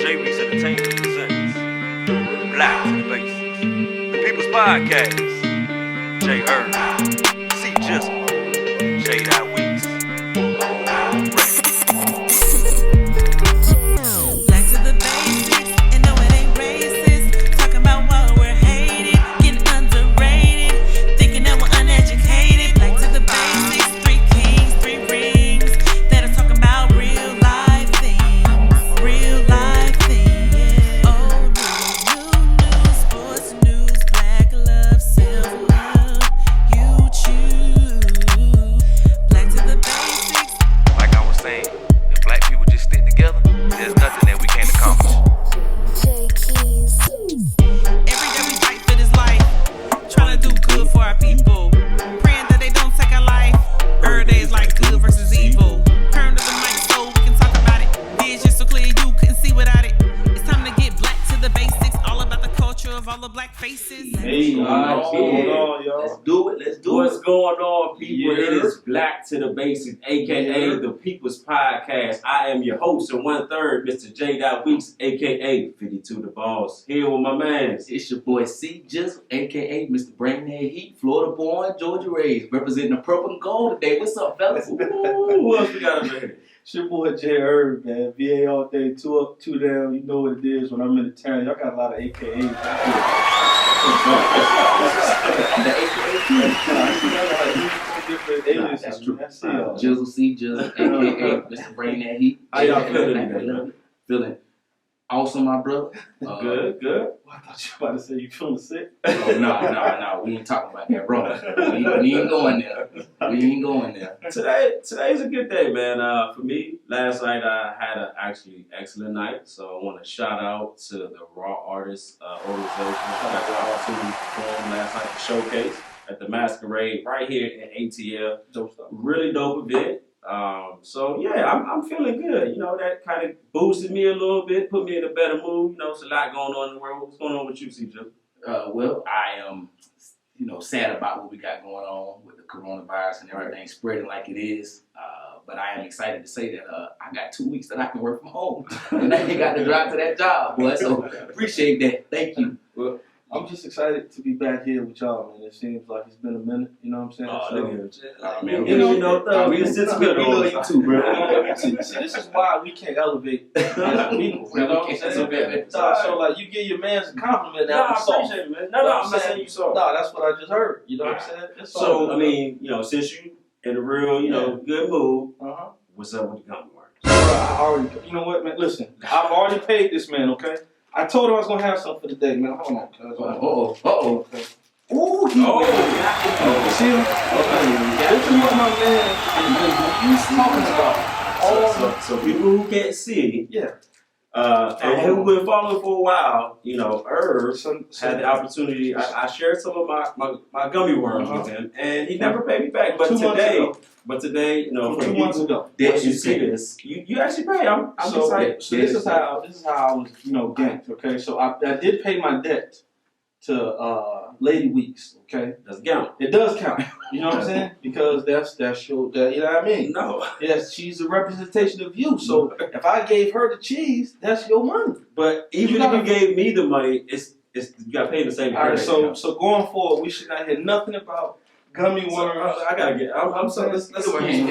J-Weeks Entertainment presents Black to the Basics, the People's Podcast. J. Irvin, C. Jizzle, J. Weeks. Black to the basics, and no it ain't racist. Talking about what we're hated, getting underrated, thinking that we're uneducated. Black to the basics, 3 kings, 3 rings, that are talking about real life things, real life things. Old new sports news, black love, self-love, you choose. Black to the basics. Like I was saying, if black people just stick together, there's nothing that we can't accomplish. Every day we fight for this life, trying to do good for our people, praying that they don't take our life. Every day is like good versus evil. Turn to the mic so we can talk about it. Vision so clear you couldn't see without it. It's time to get black to the basics, all about the culture of all the black faces. Hey, what's going on, y'all? Let's do it. What's going on, people? Yeah. It is Black to the Basics, aka the People's Podcast. I am your host and 1/3, Mr. J. Weeks, aka 52 the Boss. Here with my man. It's your boy C. Jizzle, aka Mr. Brainhead Heat, Florida born, Georgia raised, representing the purple and gold today. What's up, fellas? Ooh, who else we got over here? It's your boy J. Irv, man. VA all day, 2 up, 2 down. You know what it is when I'm in the town. Y'all got a lot of AKAs. The Different Nah, aliases, that's true. That's it. Jizzle C. Jizzle, aka Mr. Brainhead Heat. How y'all feeling today, man? Feeling awesome, my brother. Good. Well, I thought you were about to say you feeling sick. Oh, no. We ain't talking about that, bro. We ain't going there. Today's a good day, man. For me, last night I had an actually excellent night, so I want to shout out to the Raw Artists Organization. I got the opportunity to perform last night at the showcase at the Masquerade right here in ATL. Dope stuff. Really dope event. So yeah, I'm feeling good. You know, that kind of boosted me a little bit, put me in a better mood. You know, it's a lot going on in the world. What's going on with you, CJ? Well, I am, sad about what we got going on with the coronavirus and everything spreading like it is. But I am excited to say that I got 2 weeks that I can work from home, and I ain't got to drive to that job, boy. So appreciate that. Thank you. Well, I'm just excited to be back here with y'all, man. It seems like it's been a minute, you know what I'm saying? Man, You know, we just sit together. We love you too, bro. See, this is why we can't elevate as people. You know what I'm saying? So, like, you give your man a compliment No, now. I I'm soft. appreciate it, man. No, I'm not saying you soft. No, that's what I just heard. You know what I'm saying? It's all So, good. I mean, since you in a real, good mood, what's up with the gummy worms? Bro, I already, you know what, man? Listen, I've already paid this man, okay? I told him I was gonna have something for the day, man. Hold on, cuz. Uh-oh. Okay. Ooh, he See him? This is what my man he's talking about. So people who can't see, Yeah. and who've been following for a while, Irv Some had the opportunity. I shared some of my gummy worms with him, and he never paid me back. But 2 months ago. today, for 2 the months people ago. that you see this, you actually pay. I'm excited. So this is how I was, ganked. Okay, so I did pay my debt to Lady Weeks. Okay, Let's count. it does count. You know what I'm saying? Because that's your, you know what I mean? No, Yes, she's a representation of you. So if I gave her the cheese, that's your money. but even if you gave me the money, it's you got to pay the same. All right, credit. so going forward, we should not hear nothing about gummy worms. I gotta get. I'm sorry. Let's Go do ahead.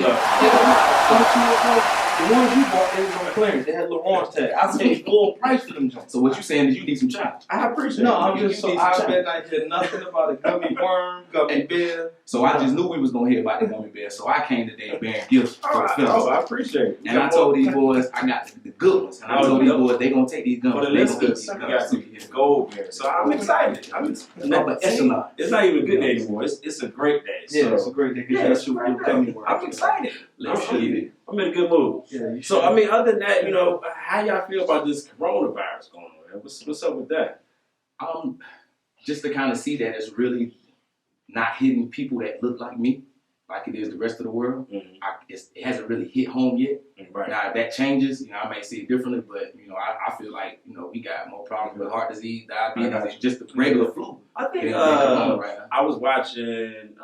The ones you bought, they was on clearance. They had little orange tag. I paid full price for them joints. So what you saying is you need some chops. I appreciate. No, it. I'm You just so need I some bet not hear nothing about a gummy worm, gummy bear. So I just knew we was gonna hear about the gummy bear. So I came today bearing gifts for the Oh, fellas. I appreciate it. And I told these boys I got the good ones. And I told these boys they gonna take these For gummies. the They gonna eat listeners, these you got gummies. to gold bear. So I'm excited. Upper echelon. It's not even a good day anymore. It's a great day. Yeah, it's So a great day yeah, because it's that's a great your gummy day. worm. I'm excited. Let's get it. I'm in a good mood. Yeah, you So should. I mean, other than that, how y'all feel about this coronavirus going on? Man? What's up with that? Just to kind of see that it's really not hitting people that look like me, like it is the rest of the world. It hasn't really hit home yet. Right. Now, if that changes, I may see it differently, but, I feel like, we got more problems with heart disease, diabetes, it's just the regular flu. I think It ain't going on right now. I was watching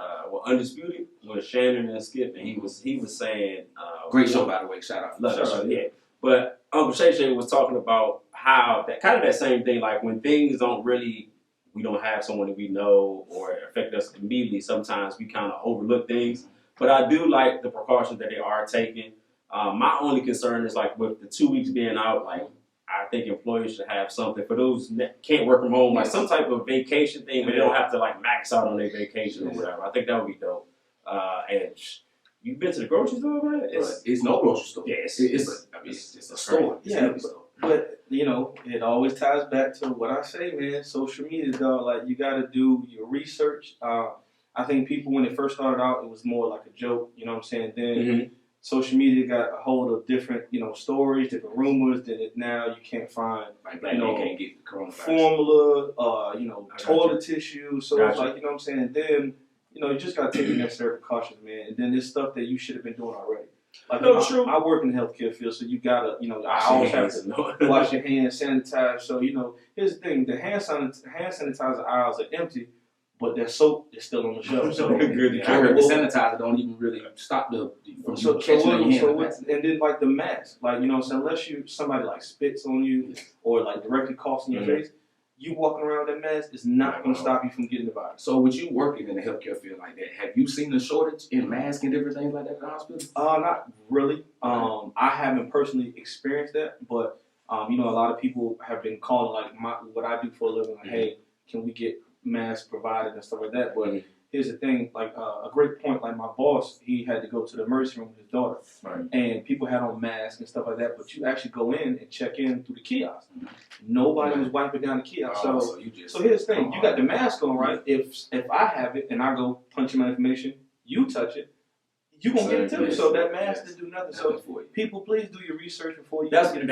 Undisputed with Shannon and Skip, and he was saying Great show, by the way. Shout out. Love that show, yeah. But Uncle Shay Shay was talking about how that kind of that same thing, like when things we don't have someone that we know or affect us immediately, sometimes we kind of overlook things. But I do like the precautions that they are taking. My only concern is like with the 2 weeks being out, like I think employers should have something for those that can't work from home, like some type of vacation thing where they don't have to like max out on their vacation or whatever. I think that would be dope. And you've been to the grocery store, man? It's no grocery store. Yeah, it's just a store. It's a Yeah, liquor store. but you know, it always ties back to what I say, man. Social media, dog. Like you got to do your research. I think people when it first started out, it was more like a joke. You know what I'm saying? Then social media got a hold of different, you know, stories, different rumors. That now you can't find, Like black you know, people can't get the coronavirus. formula, you know, I got toilet tissue. So it's Gotcha. like, you know what I'm saying? Then, you know, you just got to take the necessary precautions, man. And then there's stuff that you should have been doing already. Like, No, you know, true. I work in the healthcare field, so you got to, you know, I always have to wash your hands, sanitize. So, you know, here's the thing. The hand sanitizer aisles are empty, but their soap is still on the shelf. So, Good. I heard the sanitizer don't even really stop from so, catching on your hand. and then like the mask, like, you know what I'm saying, unless somebody like spits on you or like directly coughs in your face, you walking around with that mask is not going to stop you from getting the virus. So with you working in the healthcare field like that, have you seen a shortage in masks and different things like that at the hospital? Not really. I haven't personally experienced that, but you know, a lot of people have been calling like what I do for a living, like, hey, can we get masks provided and stuff like that? But here's the thing, like a great point, like my boss, he had to go to the emergency room with his daughter, and people had on masks and stuff like that. But you actually go in and check in through the kiosk. Nobody was wiping down the kiosk. So here's the thing, you got the mask on, right? If I have it and I go punch in my information, you touch it, you gonna get it too. So that mask didn't do nothing. So people, please do your research before you That's get it.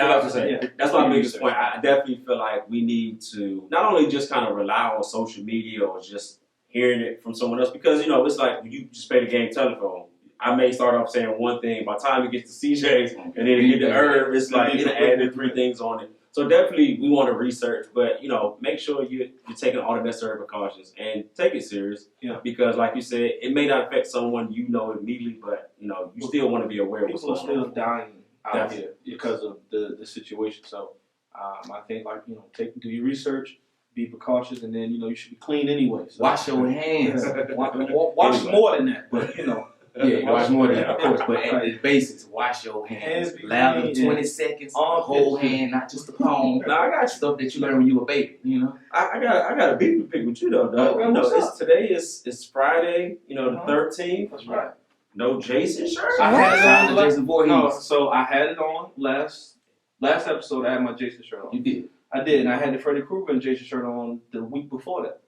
That's my biggest point. I definitely feel like we need to not only just kind of rely on social media or just hearing it from someone else, because you know it's like when you just play the game telephone. I may start off saying one thing, by the time it gets to CJ's and then it get to Herb, it's like it added 3 things on it. So definitely we want to research, but you know, make sure you're taking all the necessary precautions and take it serious. Yeah. Because like you said, it may not affect someone you know immediately, but you know, you still want to be aware of what's People are going still on. dying out Definitely. here because of the situation. So I think, like, you know, do your research, be precautious, and then, you know, you should be clean anyway. So, Wash your hands. wash Anyway. more than that, but you know. Yeah, wash more than that, of course, but at the basics, wash your hands. Hands be Allow them clean, 20 seconds, the armpits. whole hand, not just the palm. No, I got you. Stuff that you learn when you were a baby, you know? I got a beef to pick with you though, dog. Okay, You know, what's today is Friday, you know, the Uh-huh. 13th. That's right. No Jason shirt. I had it Shout on out to Jason Voorhees. No, so I had it on last episode. I had my Jason shirt on. You did. I did, and I had the Freddy Krueger and Jason shirt on the week before that.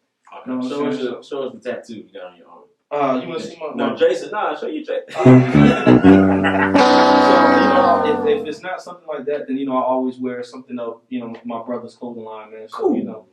No, show us sure. show us the tattoo you got on your arm. You want to see my? No, Jason. Nah, show you Jason. So, you know, if it's not something like that, then, you know, I always wear something of, you know, my brother's clothing line, man. So, Cool. you know,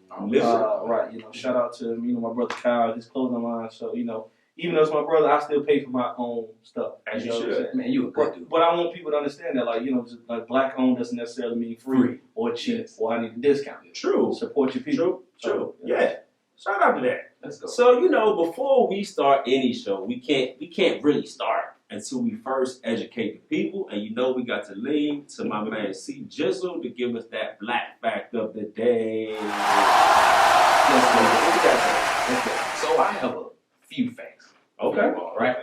right, you know, shout out to, you know, my brother Kyle, his clothing line. So, you know, even though it's my brother, I still pay for my own stuff. As you know what I'm should. saying? Man, you a good dude. But I want people to understand that, like, you know, just, like, black owned doesn't necessarily mean free or cheap Yes. or I need a discount. True. Support your people. True. Yeah. Shout out to that. Let's go. So, you know, before we start any show, we can't really start until we first educate the people. And you know we got to lean to my man C Jizzle to give us that black fact of the day. Let's go. What we got today? Let's go. So I have a few facts. Okay. All right.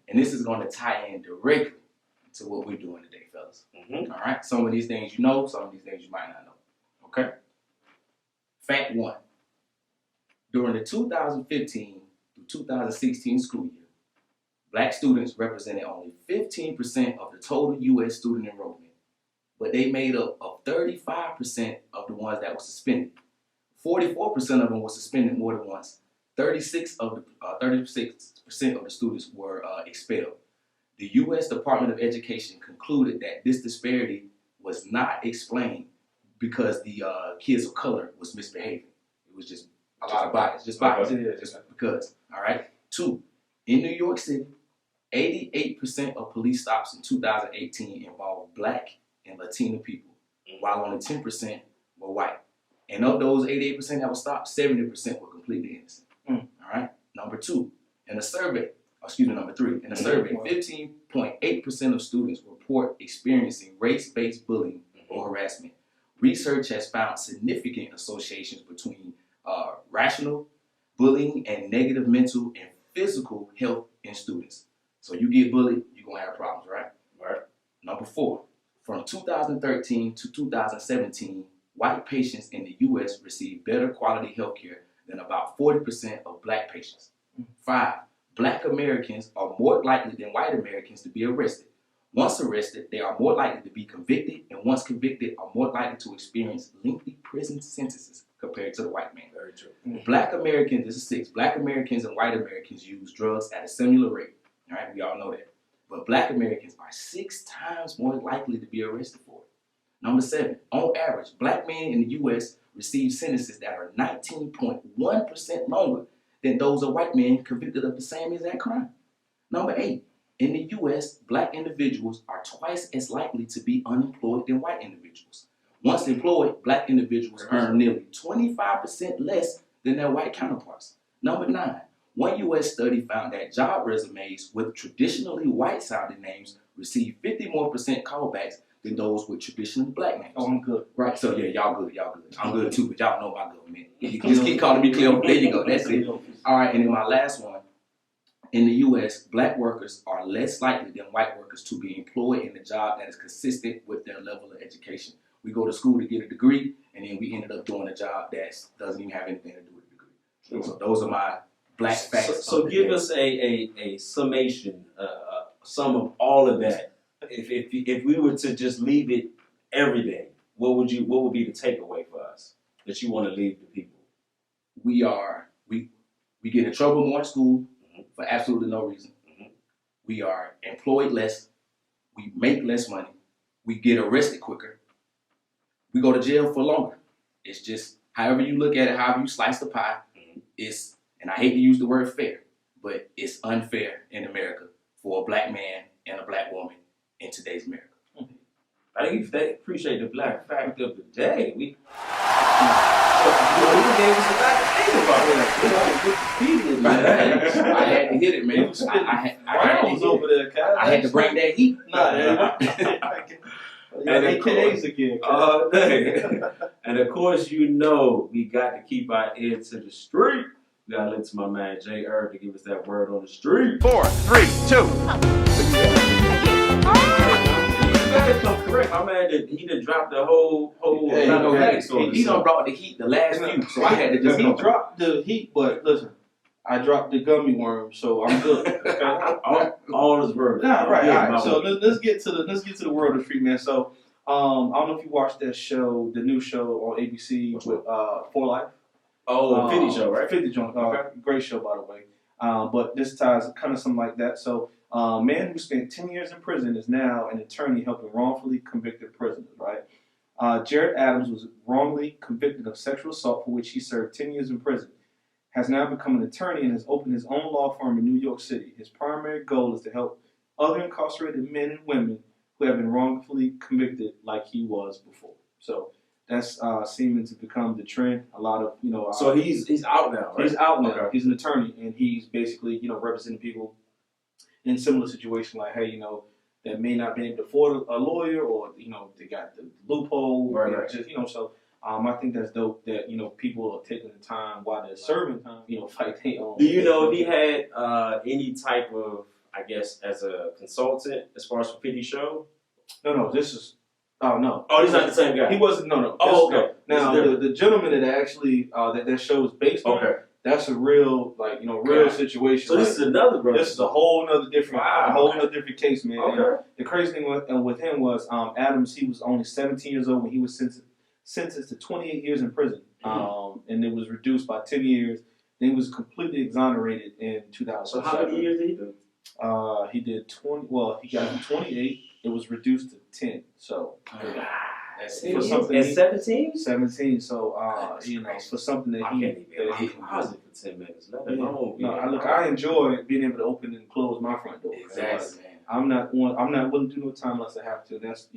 And this is going to tie in directly to what we're doing today, fellas. Mm-hmm. All right. Some of these things you know, some of these things you might not know. Okay. Fact 1. During the 2015 through 2016 school year, black students represented only 15% of the total U.S. student enrollment, but they made up of 35% of the ones that were suspended. 44% of them were suspended more than once. 36% of the students were expelled. The U.S. Department of Education concluded that this disparity was not explained because the kids of color was misbehaving. It was just a lot of bias, just bias, just because. All right. 2, in New York City, 88% of police stops in 2018 involved black and Latino people, while only 10% were white. And of those 88% that were stopped, 70% were completely innocent. All right. Number 3, in a survey, 15.8% of students report experiencing race-based bullying or harassment, Research has found significant associations between rational bullying and negative mental and physical health in students. So you get bullied, you're going to have problems, right? Right. Number 4, from 2013 to 2017, white patients in the U.S. received better quality health care than about 40% of black patients. 5, black Americans are more likely than white Americans to be arrested. Once arrested, they are more likely to be convicted, and once convicted, are more likely to experience lengthy prison sentences compared to the white man. Very true. Black Americans, this is 6, black Americans and white Americans use drugs at a similar rate. All right, we all know that. But black Americans are 6 times more likely to be arrested for it. Number 7, on average, black men in the U.S. receive sentences that are 19.1% longer than those of white men convicted of the same exact crime. Number 8, in the U.S., black individuals are twice as likely to be unemployed than white individuals. Once employed, black individuals earn nearly 25% less than their white counterparts. Number 9, one U.S. study found that job resumes with traditionally white-sounding names receive 50% more callbacks than those with traditionally black names. Oh, I'm good. Right, so yeah, y'all good. I'm good too, but y'all know my government. You just keep calling me Cleo. There you go, that's it. All right, and then my last one. In the U.S., black workers are less likely than white workers to be employed in a job that is consistent with their level of education. We go to school to get a degree, and then we ended up doing a job that doesn't even have anything to do with the degree. So those are my black facts. So give us a summation, sum of all of that. If we were to just leave it every day, what would be the takeaway for us that you want to leave the people? We get in trouble more in school for absolutely no reason. We are employed less. We make less money. We get arrested quicker. We go to jail for longer. It's just however you look at it, however you slice the pie. It's, and I hate to use the word fair, but it's unfair in America for a black man and a black woman in today's America. I appreciate the black fact of the day. We gave us a lot to think about that. I had to hit it, man. I had to bring that heat. And AKAs again. And of course, you know we got to keep our ear to the street. We gotta listen to my man Jay Herb to give us that word on the street. 4, 3, 2. Correct. My man, he done dropped the whole. He done brought the heat the last few, so I had to just. He dropped the heat, but listen, I dropped the gummy worm, so I'm good. all his words. Nah, right. All right. So let's get to the world of the street, man. So I don't know if you watched that show, the new show on ABC with For Life. Oh, 50 show, right? 50 joint. Great show, by the way. But this ties kind of something like that. So, man who spent 10 years in prison is now an attorney helping wrongfully convicted prisoners, right? Jared Adams was wrongly convicted of sexual assault for which he served 10 years in prison. Has now become an attorney and has opened his own law firm in New York City. His primary goal is to help other incarcerated men and women who have been wrongfully convicted like he was before. So that's seeming to become the trend. A lot of, so he's out now, right? He's out now. Okay. He's an attorney, and he's basically, representing people in similar situations like, hey, that may not be able to afford a lawyer, or, they got the loophole. Right. Just, so I think that's dope that, people are taking the time while they're serving time, fight their own. Do you know if he had any type of, I guess, as a consultant as far as for 50 show? No, this is. Oh, no. Oh, he's not the same guy. He wasn't. No. Oh, okay. Now, the gentleman that actually that show is based on, okay, that's a real, real situation. So this is another brother. This is a whole nother different, other different case, man. Okay. And the crazy thing with him was Adams. He was only 17 years old when he was sentenced to 28 years in prison, and it was reduced by 10 years. Then he was completely exonerated in 2007. So how many years did he do? He did 20. Well, he got 28. It was reduced to 10. So That's for something At 17? 17. So for something that I he can't even that he pause it for 10 minutes. Let alone. I enjoy being able to open and close my front door. Exactly, man. I'm not willing to do no time unless I have to. That's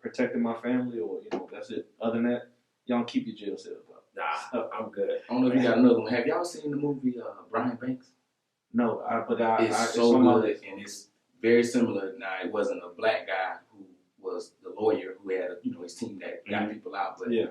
protecting my family, or that's it. Other than that, y'all keep your jail cells up. Nah, I'm good. I don't know if you got another one. Have y'all seen the movie Brian Banks? No, but It's so good, and it's very similar. Now, it wasn't a black guy who was the lawyer who had his team that got people out. But Yeah.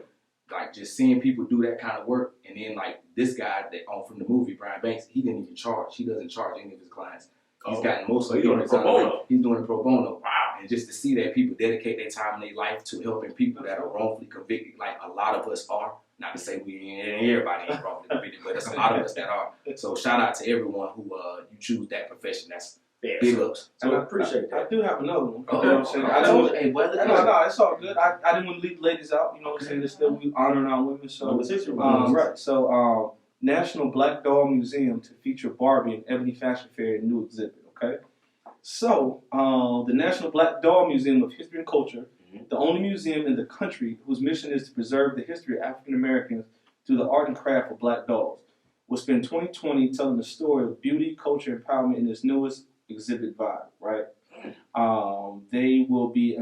like just seeing people do that kind of work, and then like this guy that from the movie, Brian Banks, he didn't even charge. He doesn't charge any of his clients. He's gotten most so of he's doing it pro bono. He's doing it pro bono. Wow. And just to see that people dedicate their time and their life to helping people that are wrongfully convicted, like a lot of us are. Not to say everybody ain't wrongfully convicted, but there's a lot of us that are. So shout out to everyone who you choose that profession. That's big ups. So I appreciate that. I do have another one. Oh, You know what I'm saying? I don't, hey, brother. no, it's all good. I didn't want to leave the ladies out. You know what I'm saying? It's still we honoring our women. So Women's History Month. right. So National Black Doll Museum to feature Barbie and Ebony Fashion Fair in new exhibit. Okay. So the National Black Doll Museum of History and Culture, the only museum in the country whose mission is to preserve the history of African Americans through the art and craft of black dolls, will spend 2020 telling the story of beauty, culture, and empowerment in its newest exhibit vibe, right? They will be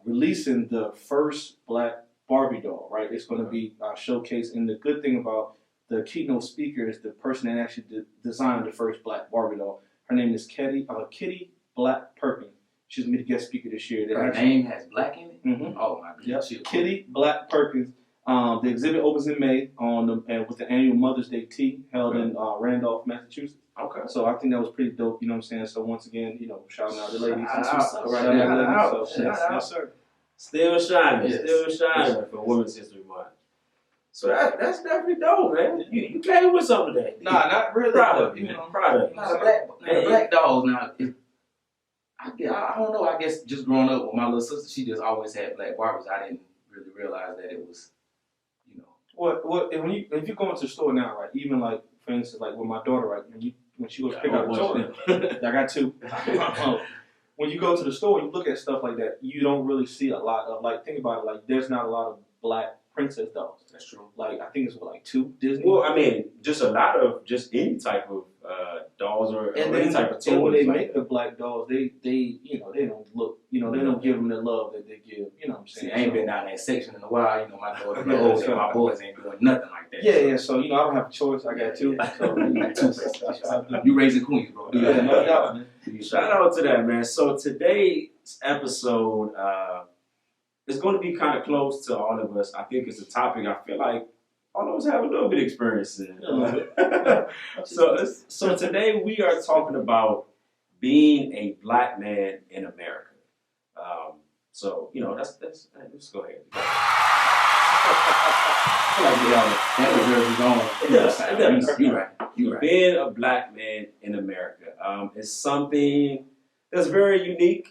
releasing the first black Barbie doll, right? It's going to be showcased, and the good thing about the keynote speaker is the person that actually designed the first black Barbie doll. Her name is Kitty Black Perkins. She's going to be the guest speaker this year. Her name has black in it? Mm-hmm. Oh my goodness. Yep. Kitty Black Perkins. The exhibit opens in May with the annual Mother's Day tea held in Randolph, Massachusetts. Okay. So I think that was pretty dope. You know what I'm saying? So once again, shouting out the ladies. Shout out. Yes, sir. Still shining. Yes. Still shining for Women's History Month. So that's definitely dope, man. You came with something today. Nah, not really. Proud of but, you. Proud of you. Now, the black dolls, now, I don't know. I guess just growing up with my little sister, she just always had black Barbies. I didn't really realize that it was, What if you go into the store now, right? Even like for instance, like with my daughter, right? When she goes to pick out a toy, I got two. When you go to the store, you look at stuff like that. You don't really see a lot of think about it. Like there's not a lot of black princess dolls. That's true. Like I think it's two Disney. Well, I mean, just a lot of any type of dolls or any type of toys. And when they like make the black dolls, they don't look, they don't give them the love that they give. You know what I'm saying? see, I ain't been down that section in a while. My daughter's old and my boys ain't doing nothing like that. Yeah. So I don't have a choice. I got two. So, You raising queens, bro. yeah, no doubt, man. Shout out to that, man. So today's episode is going to be kind of close to all of us. I think it's a topic I feel like all of us have a little bit of experience in. So today we are talking about being a black man in America. Let's go ahead. That deserves its own. It does. You're right. You're right. Being a black man in America is something that's very unique,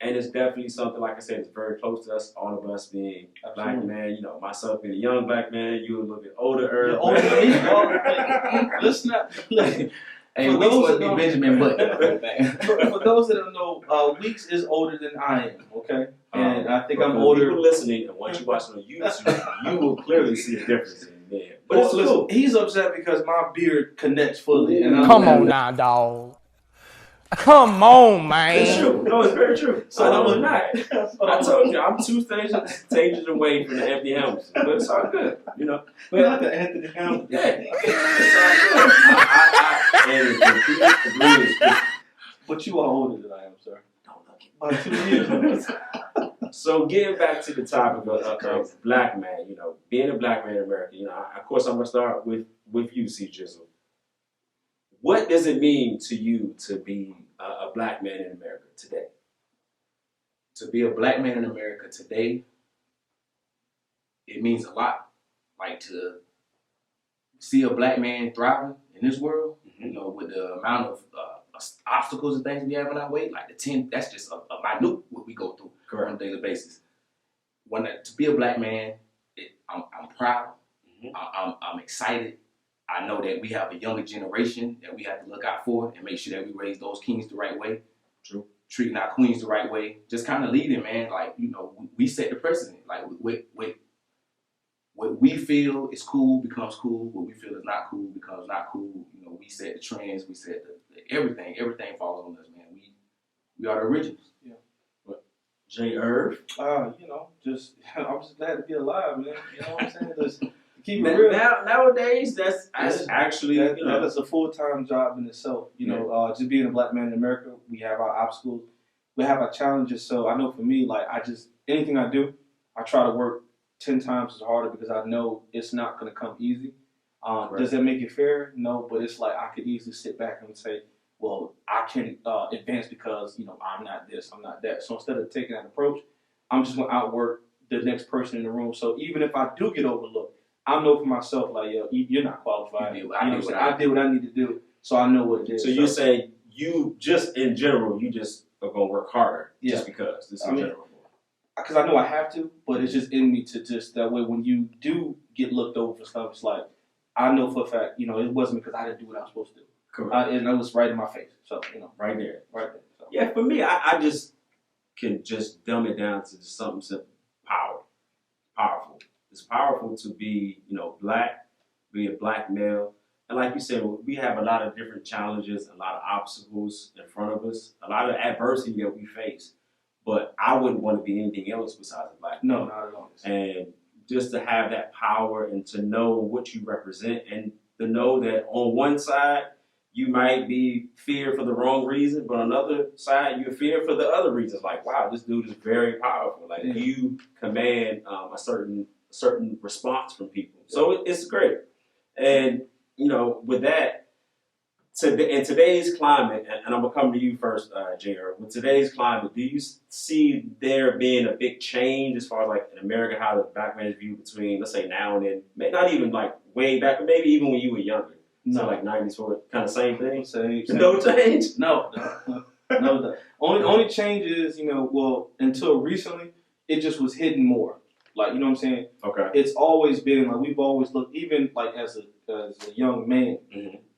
and it's definitely something, like I said, it's very close to us, all of us being a black man. Myself being a young black man, you a little bit older. You're older than me, bro. Listen up. Hey, For we those supposed that to be don't- Benjamin Button. For those that don't know, Weeks is older than I am. Okay, and I think I'm For older. People listening, and once you watch it on YouTube, you will clearly see the difference in there. But Well, it's listen, cool. he's upset because my beard connects fully. And Come on now, dog. Come on, It's man. true. No, it's very true. So I was not. Hold I on. told you, I'm two stages away from the empty helmets, but it's all good, But But like the Anthony Hamilton. yeah, it's all good. And completely agree with you. But you are older than I am, sir. Don't look at By 2 years. So getting back to the topic of black man, being a black man in America, of course I'm gonna start with you, C Jizzle. What does it mean to you to be a black man in America today? To be a black man in America today, it means a lot. Like to see a black man thriving in this world, with the amount of obstacles and things we have in our way, like that's just a minute what we go through on a daily basis. To be a black man, I'm proud. I'm excited. I know that we have a younger generation that we have to look out for and make sure that we raise those kings the right way. True. Treating our queens the right way. Just kind of leading, man. Like, we set the precedent. Like, what we feel is cool becomes cool. What we feel is not cool becomes not cool. We set the trends. We set everything. Everything falls on us, man. We are the originals. Yeah. J. Irv. I'm just glad to be alive, man. You know what I'm saying? Just keep it real. Nowadays, that's actually that is a full-time job in itself. Just being a black man in America, we have our obstacles. we have our challenges. So I know for me, like anything I do, I try to work 10 times as harder because I know it's not going to come easy. Does that make it fair? No, but it's like I could easily sit back and say, well, I can advance because, I'm not this, I'm not that. So instead of taking that approach, I'm just going to outwork the next person in the room. So even if I do get overlooked, I know for myself, like, yo, you're not qualified. I did what I need to do, so I know what it is. So you say you just in general, you just are going to work harder just because. This is general. Because I know I have to, but it's just in me to just, that way when you do get looked over for stuff, it's like, I know for a fact, it wasn't because I didn't do what I was supposed to do. Correct. And it was right in my face. So, right there. Right there. So. Yeah, for me, I just can just dumb it down to just something simple. Powerful. It's powerful to be, black, be a black male. And like you said, we have a lot of different challenges, a lot of obstacles in front of us, a lot of adversity that we face. But I wouldn't want to be anything else besides a black No, man. not at all. And just to have that power and to know what you represent and to know that on one side, you might be feared for the wrong reason, but on the other side, you're feared for the other reasons. Like, wow, this dude is very powerful. Like, you command a certain response from people. So it's great. And, with that, in today's climate, and I'm going to come to you first, JR, with today's climate, do you see there being a big change as far as, like, in America, how the black man is viewed between, let's say, now and then? Not even, like, way back, but maybe even when you were younger. No. So like 90s, kind of same thing? Same. No change? No. No. Only change is, until recently, it just was hidden more. Like, you know what I'm saying? Okay. It's always been, like, we've always looked, even, like, as a young man,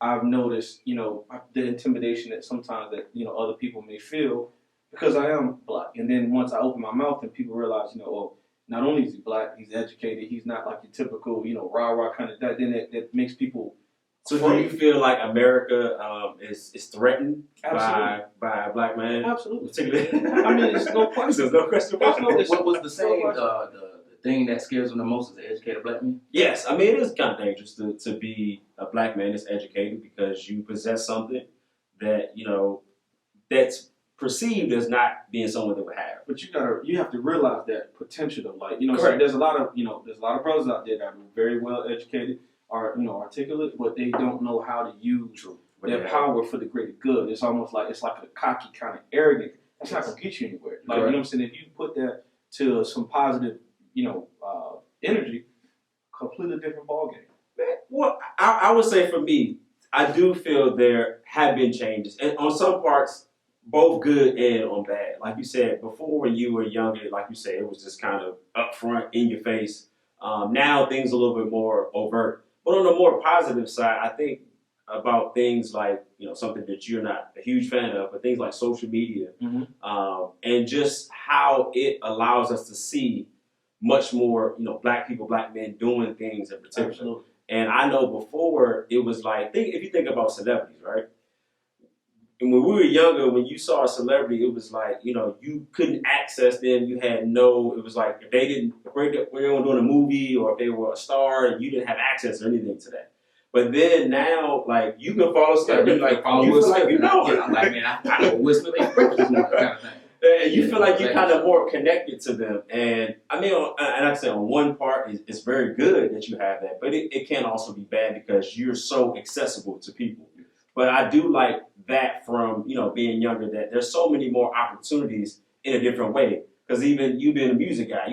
I've noticed, the intimidation that sometimes that, other people may feel because I am black. And then once I open my mouth and people realize, not only is he black, he's educated, he's not like your typical, rah-rah kind of that, then that makes people. So do you feel like America is threatened by a black man? Absolutely. I mean, it's no question. There's no question about it. What was the saying? The thing that scares them the most is an educated black man? Yes. I mean, it is kind of dangerous to be a black man that's educated because you possess something that, that's perceived as not being someone that would have. But you have to realize that potential of, like, so Correct. there's a lot of brothers out there that are very well educated, are articulate, but they don't know how to use their power for the greater good. It's almost like it's like a cocky kind of arrogant. That's not gonna get you anywhere. Like, you know what I'm saying? If you put that to some positive, energy, completely different ballgame. Well, I would say for me, I do feel there have been changes, and on some parts, both good and on bad. Like you said before, when you were younger, like you said, it was just kind of upfront, in your face. Now things are a little bit more overt. But on the more positive side, I think about things like, something that you're not a huge fan of, but things like social media, and just how it allows us to see much more, black people, black men doing things in particular. Absolutely. And I know before it was like, if you think about celebrities, right? And when we were younger, when you saw a celebrity, it was like, you couldn't access them. You had it was like if they were doing a movie or if they were a star, you didn't have access or anything to that. But then now, like, you can follow celebrities, like, you feel like I'm like, man, I know Will Smith ain't breakfast this morning, kind of thing. And you feel like you're kind of more connected to them. And I mean, and I say on one part, it's very good that you have that, but it can also be bad because you're so accessible to people. But I do like that from, being younger, that there's so many more opportunities in a different way. Because even you being a music guy,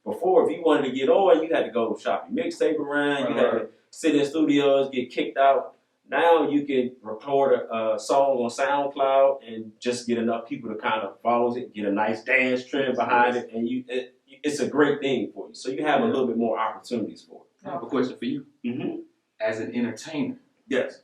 before, if you wanted to get on, you had to go shop your mixtape around, you had to sit in studios, get kicked out. Now you can record a song on SoundCloud and just get enough people to kind of follow it, get a nice dance trend behind it, and it's a great thing for you. So you have a little bit more opportunities for it. I have a question for you. Mm-hmm. As an entertainer, Yes.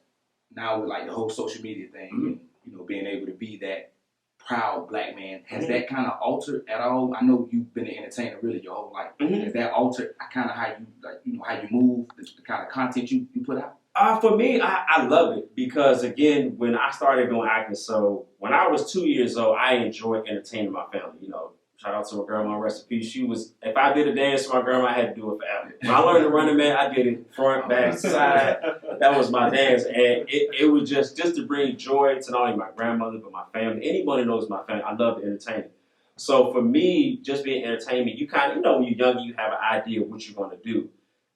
now with like the whole social media thing, and being able to be that proud black man, has that kind of altered at all? I know you've been an entertainer really your whole life. Has that altered kind of how you how you move, the kind of content you put out? For me, I love it because, again, when I started doing acting, so when I was 2 years old, I enjoyed entertaining my family. shout out to my grandma, rest in peace. She was, if I did a dance for my grandma, I had to do it forever. When I learned to Running Man, I did it front, back, side. That was my dance, and it was just to bring joy to not only my grandmother but my family. Anybody knows my family. I love the entertainment. So for me, just being entertainment, you kind of, when you're younger, you have an idea of what you're going to do.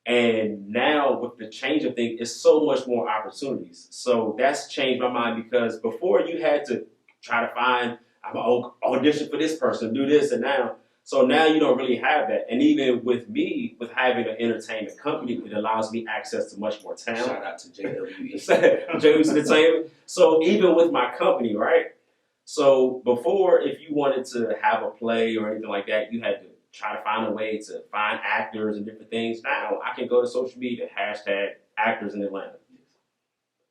And now with the change of things, it's so much more opportunities. So that's changed my mind, because before you had to try to find, I'm going to audition for this person, do this and now. So now you don't really have that. And even with me, with having an entertainment company, it allows me access to much more talent. Shout out to JWE. JWE Entertainment. So even with my company, right? So before, if you wanted to have a play or anything like that, you had to try to find a way to find actors and different things. Now I can go to social media, hashtag actors in Atlanta.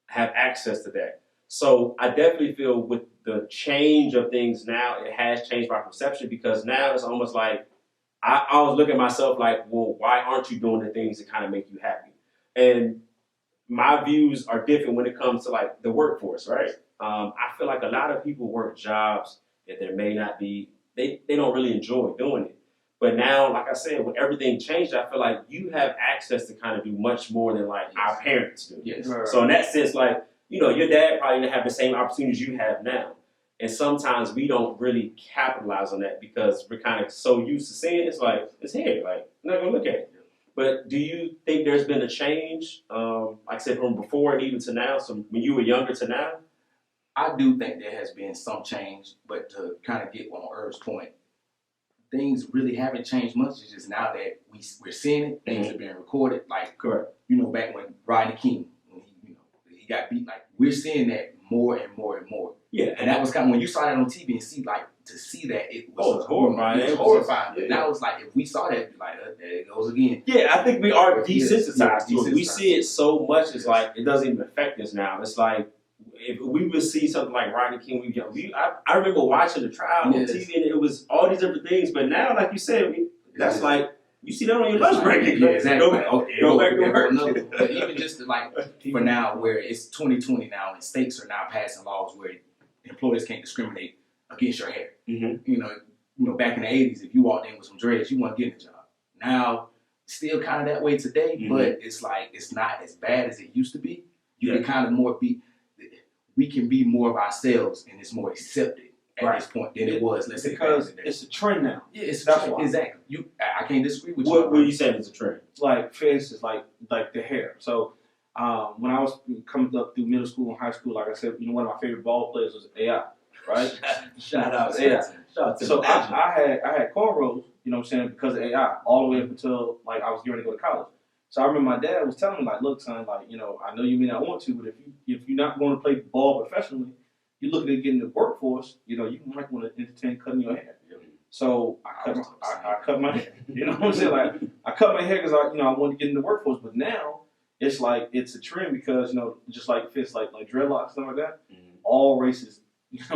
Have access to that. So I definitely feel with the change of things now, it has changed my perception, because now it's almost like I was looking at myself like, well, why aren't you doing the things that kind of make you happy? And my views are different when it comes to like the workforce, right? I feel like a lot of people work jobs that there may not be, they don't really enjoy doing it. But now, like I said, when everything changed, I feel like you have access to kind of do much more than like our parents do. Yes. Right. So in that sense, like, your dad probably didn't have the same opportunities you have now. And sometimes we don't really capitalize on that because we're kind of so used to seeing it. It's like, it's here, like, I'm not going to look at it. But do you think there's been a change, like I said, from before and even to now, so when you were younger to now? I do think there has been some change, but to kind of get on Irv's point, things really haven't changed much. It's just now that we're seeing it, things are being recorded. Like, Correct. Back when Rodney King, when he got beat, like, we're seeing that more and more and more. Yeah. And that was kind of, when you saw that on TV and see that, it was horrifying. It was horrifying. But now it's like, if we saw that, it'd be like, there it goes again. Yeah, I think we are Yes, desensitized to it. We desensitized. see it so much, it's like, it doesn't even affect us now. It's like, if we would see something like Rodney King, I remember watching the trial on Yes. TV, and it was all these different things. But now, like you said, that's like, you see that on your lunch break. Yeah, exactly. Go back to work. Another. But even just like for now, where it's 2020 now, and states are now passing laws where employers can't discriminate against your hair. Mm-hmm. Back in the 80s, if you walked in with some dreads, you weren't getting a job. Now, still kind of that way today, but it's like it's not as bad as it used to be. You can kind of we can be more of ourselves, and it's more accepted at this point than it was. Let's say because back in the day. it's a trend now. Yeah, it's That's true. why. Exactly. I can't disagree with you. What were you saying is a trend? Like, for instance, like the hair. So when I was coming up through middle school and high school, like I said, one of my favorite ball players was AI, right? Shout out to Yeah. Shout out to So the legend. I had cornrows, because of AI, all the way up until like I was getting ready to go to college. So I remember my dad was telling me, like, look, son, like, I know you may not want to, but if you're not going to play ball professionally, you're looking at getting the workforce, you might want to entertain cutting your hair. So I cut my hair. You know what I'm saying? Like, I cut my hair because I wanted to get in the workforce. But now it's like it's a trend because just like fits like dreadlocks, stuff like that. All races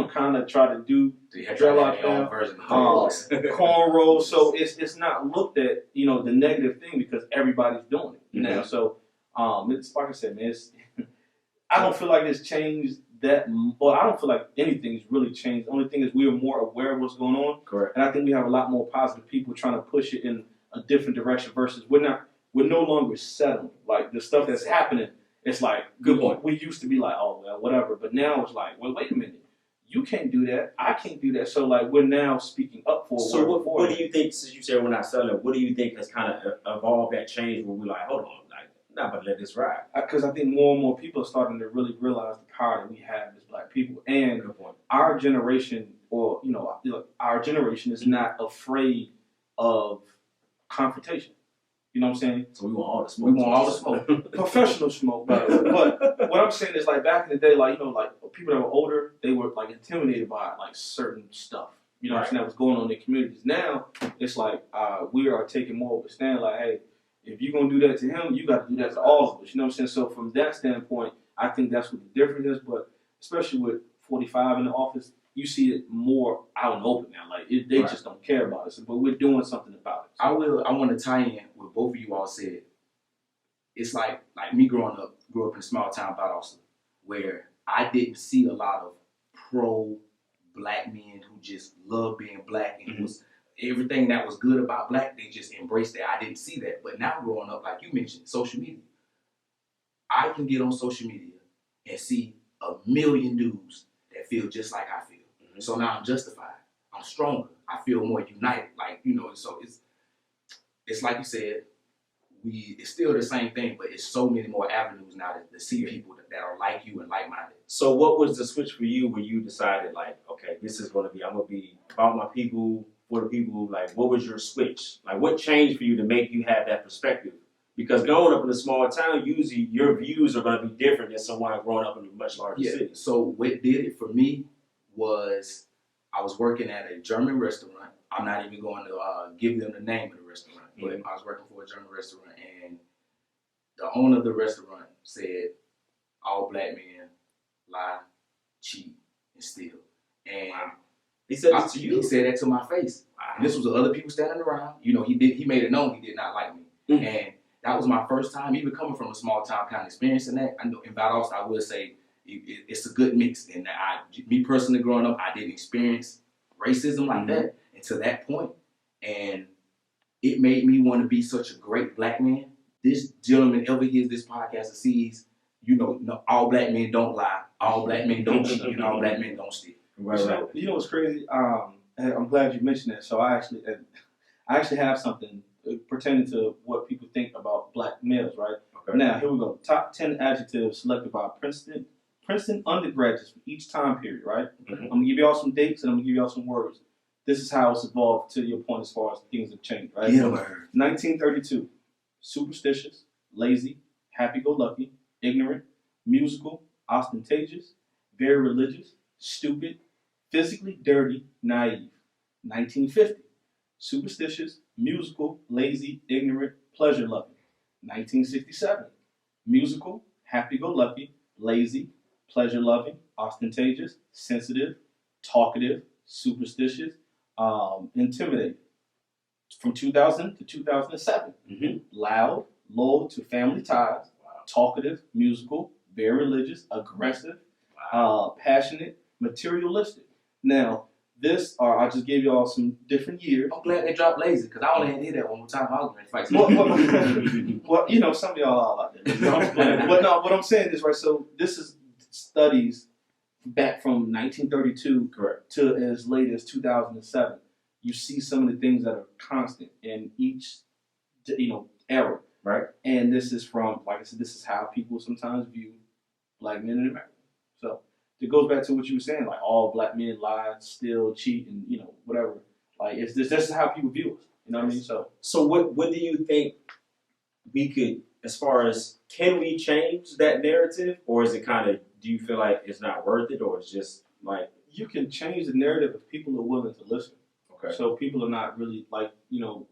kind of try to do So you have to have your own dreadlock version of cornrows. So it's not looked at the negative thing because everybody's doing it now. So it's like I said, man. I don't feel like it's changed that. Well, I don't feel like anything's really changed. The only thing is we are more aware of what's going on. Correct. And I think we have a lot more positive people trying to push it in a different direction versus we're no longer settling. Like the stuff that's happening, it's like Good point. We used to be like, oh well, whatever. But now it's like, well, wait a minute. You can't do that. I can't do that. So like we're now speaking up for. So what do you think? Since you said we're not selling, what do you think has kind of evolved that change where we're like, hold on, like, not about to let this ride? Because I think more and more people are starting to really realize the power that we have as Black people, and Good point. our generation, or our generation is not afraid of confrontation. You know what I'm saying? So we want all the smoke. We want all the smoke. Professional smoke, but what I'm saying is like back in the day, like like people that were older, they were like intimidated by like certain stuff. You know what I'm saying? That was going on in their communities. Now it's like we are taking more of a stand. Like, hey, if you're gonna do that to him, you got to do that to all of us. You know what I'm saying? So from that standpoint, I think that's what the difference is. But especially with 45 in the office, you see it more out in the open now. Like they just don't care about us, but we're doing something about it. I want to tie in with both of you all said. It's like me grew up in a small town about Austin, where I didn't see a lot of pro Black men who just loved being Black and was everything that was good about black, they just embraced it. I didn't see that. But now growing up, like you mentioned, social media. I can get on social media and see a million dudes that feel just like I feel. Mhm. So now I'm justified. I'm stronger. I feel more united. Like, you know, so it's like you said, it's still the same thing, but it's so many more avenues now to see people that are like you and like-minded. So what was the switch for you when you decided, like, okay, this is going to be, I'm going to be about my people, for the people? Like, what was your switch? Like, what changed for you to make you have that perspective? Because growing up in a small town, usually your views are going to be different than someone growing up in a much larger city. So what did it for me was I was working at a German restaurant. I'm not even going to give them the name of the restaurant, but I was working for a German restaurant, and the owner of the restaurant said, all black men lie, cheat, and steal. And He said this to you? He said that to my face. And this was the other people standing around. You know, he made it known he did not like me. Mm. And that was my first time, even coming from a small town, kind of experiencing that. I know in Valdosta, I would say it's a good mix. And me personally growing up, I didn't experience racism like that until that point. And it made me want to be such a great black man. This gentleman ever hears this podcast and sees, you know, all black men don't lie, all black men don't cheat, and all black men don't steal. Right. You know what's crazy? I'm glad you mentioned that. So I actually have something pertaining to what people think about black males, right? Okay. Now, here we go. Top 10 adjectives selected by Princeton undergraduates for each time period, right? Mhm. I'm going to give you all some dates and I'm going to give you all some words. This is how it's evolved to your point as far as things have changed, right? Yeah, man. 1932, superstitious, lazy, happy-go-lucky, ignorant, musical, ostentatious, very religious, stupid, physically dirty, naive. 1950, superstitious, musical, lazy, ignorant, pleasure-loving. 1967, musical, happy-go-lucky, lazy, pleasure-loving, ostentatious, sensitive, talkative, superstitious, intimidating. From 2000 to 2007, loud, loyal to family ties, talkative, musical, very religious, aggressive, passionate, materialistic. Now, I just gave you all some different years. I'm glad they dropped lazy, because I only had to hear that one more time. I was going to fight. Well, you know, some of y'all are out there. You know, but no, what I'm saying is, right, so this is studies back from 1932 to as late as 2007. You see some of the things that are constant in each, era. Right. And this is from, like I said, this is how people sometimes view black men in America. So it goes back to what you were saying, like all black men lie, steal, cheat, and whatever. Like this is how people view us. You know what I mean? So what do you think we could, as far as, can we change that narrative, or is it kind of, do you feel like it's not worth it, or it's just like, you can change the narrative if people are willing to listen. okay, So people are not really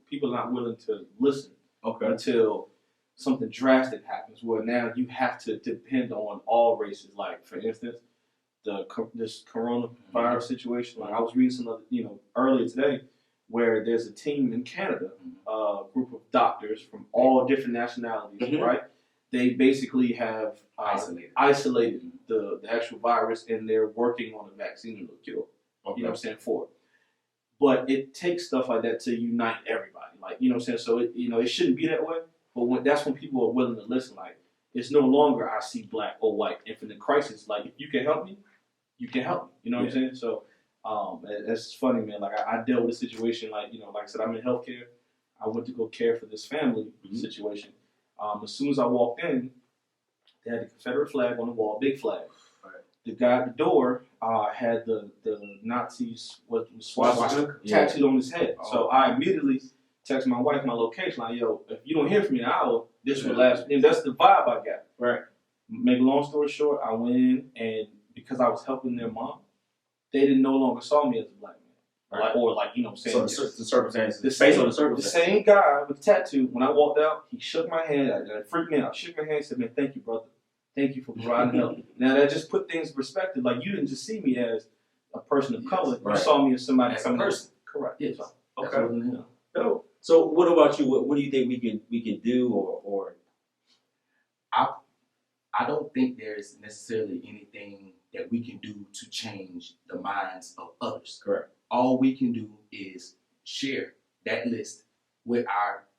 people are not willing to listen okay, until something drastic happens where now you have to depend on all races. Like, for instance, this coronavirus situation. Like, I was reading some other, earlier today, where there's a team in Canada, a group of doctors from all different nationalities, right? They basically have isolated the actual virus, and they're working on a vaccine or a cure. okay. You know what I'm saying, for it. But it takes stuff like that to unite everybody. Like, you know what I'm saying? So, it shouldn't be that way. But that's when people are willing to listen. Like, it's no longer I see black or white, infinite crisis. Like, if you can help me, you can help me. You know what I'm saying? So, it's funny, man. Like, I dealt with a situation, like I said, I'm in healthcare. I went to go care for this family situation. As soon as I walked in, they had the Confederate flag on the wall, big flag. Right. The guy at the door had the Nazis swastika tattooed on his head. So I immediately text my wife my location, like, yo, if you don't hear from me in an hour, this will last. And that's the vibe I got. Right. Make a long story short, I went in, and because I was helping their mom, they no longer saw me as a black man. Right. Or like, you know what I'm saying? So the circumstances, The based on the the circumstances. same guy with the tattoo, when I walked out, he shook my hand. It freaked me out. Shook my hand and said, man, thank you, brother. Thank you for providing help. Now, that just put things in perspective. Like, you didn't just see me as a person of color. Right. You saw me as somebody. As a person. Correct. Yes. So, Okay. No. So what about you? What do you think we can do, or I don't think there's necessarily anything that we can do to change the minds of others. correct? All we can do is share that list with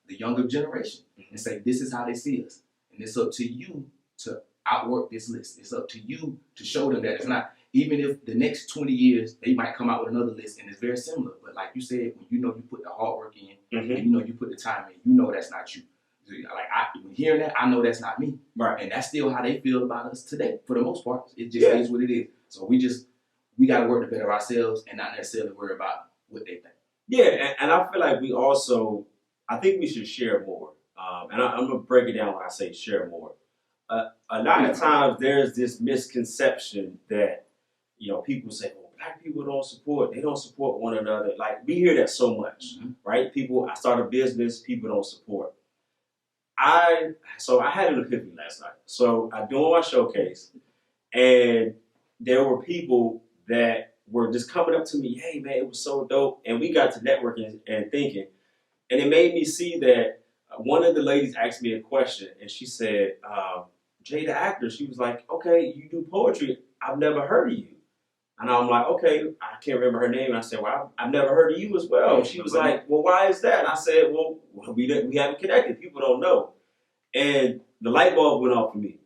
the younger generation and say, this is how they see us. And it's up to you to outwork this list. It's up to you to show them that it's not, even if the next 20 years, they might come out with another list and it's very similar. But like you said, when you know you put the hard work in, and you know you put the time in, you know that's not you. Like when hearing that, I know that's not me. Right. And that's still how they feel about us today, for the most part. It just is what it is. So we got to work to better ourselves and not necessarily worry about what they think. Yeah, and I feel like we also, I think we should share more. And I'm going to break it down when I say share more. A lot of times there's this misconception that, people say, well, black people they don't support one another. Like, we hear that so much, right? I start a business, people don't support. So I had an epiphany last night. So I doing my showcase, and there were people that were just coming up to me, hey man, it was so dope. And we got to networking and thinking. And it made me see that one of the ladies asked me a question, and she said, Jay the actor, she was like, okay, you do poetry. I've never heard of you. And I'm like, okay, I can't remember her name. And I said, well, I've never heard of you as well. And she was like, well, why is that? And I said, well, we haven't connected. People don't know. And the light bulb went off for me.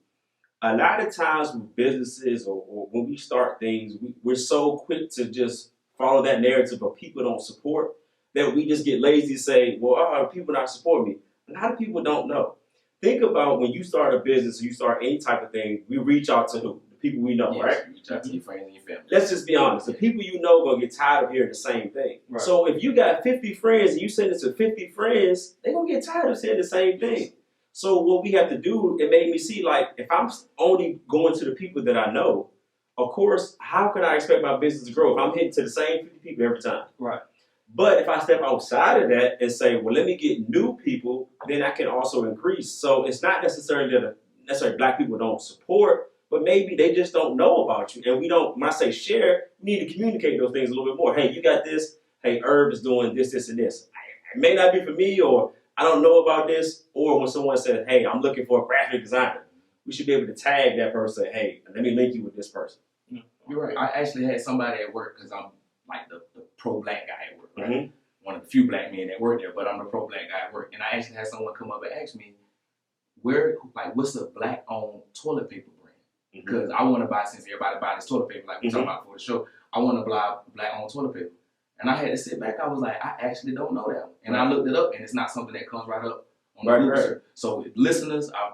A lot of times with businesses or when we start things, we're so quick to just follow that narrative of people don't support that we just get lazy and say, well, people not supporting me. A lot of people don't know. Think about when you start a business or you start any type of thing, we reach out to who? The people we know, right? Reach out to your friends and your family. Let's just be honest. The people you know are going to get tired of hearing the same thing. Right. So if you got 50 friends and you send it to 50 friends, they're going to get tired of saying the same thing. So what we have to do, it made me see, like, if I'm only going to the people that I know, of course, how can I expect my business to grow if I'm hitting to the same 50 people every time? Right. But if I step outside of that and say, well, let me get new people, then I can also increase. So it's not necessarily that black people don't support, but maybe they just don't know about you. And when I say share, we need to communicate those things a little bit more. Hey, you got this. Hey, Herb is doing this, this, and this. It may not be for me, or I don't know about this. Or when someone says, hey, I'm looking for a graphic designer, we should be able to tag that person, hey, let me link you with this person. You're right. I actually had somebody at work, because I'm like the pro-black guy at work, right? Mm-hmm. One of the few black men that work there, but I'm the pro-black guy at work. And I actually had someone come up and ask me, what's a black-owned toilet paper brand? Because I want to buy, since everybody buys this toilet paper, like we're talking about for the show, I want to buy black-owned toilet paper. And I had to sit back. I was like, I actually don't know that one. And I looked it up, and it's not something that comes right up on the Google search. So listeners, our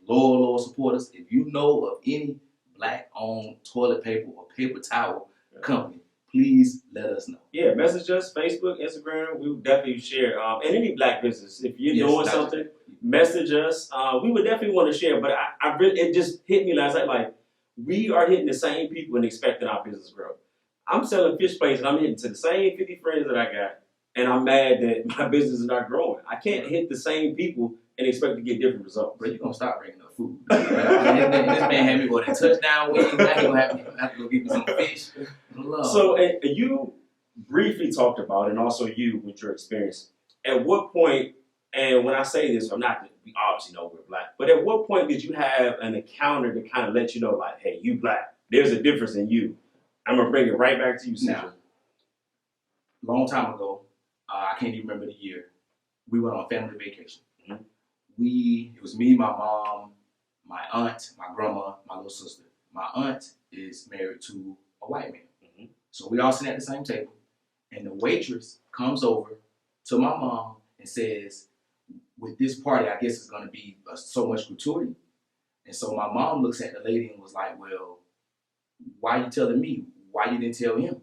loyal supporters, if you know of any black-owned toilet paper or paper towel company, please let us know. Yeah, message us, Facebook, Instagram. We would definitely share. And any black business, if you're doing something, message us. We would definitely want to share. But I really, it just hit me last night. Like, we are hitting the same people and expecting our business to grow. I'm selling fish plates and I'm hitting to the same 50 friends that I got, and I'm mad that my business is not growing. I can't hit the same people and expect to get different results. Bro, you're going to stop bringing up food. This man had me go to touchdown wings. Now he's going to have to go get me some fish. So you briefly talked about, and also you with your experience, at what point, and when I say this, we obviously know we're black, but at what point did you have an encounter to kind of let you know, like, hey, you black, there's a difference in you? I'm going to bring it right back to you, Caesar. Now, long time ago, I can't even remember the year, we went on family vacation. It was me, my mom, my aunt, my grandma, my little sister. My aunt is married to a white man. So we all sitting at the same table, and the waitress comes over to my mom and says, with this party, I guess it's going to be so much gratuity. And so my mom looks at the lady and was like, well, why are you telling me? Why you didn't tell him?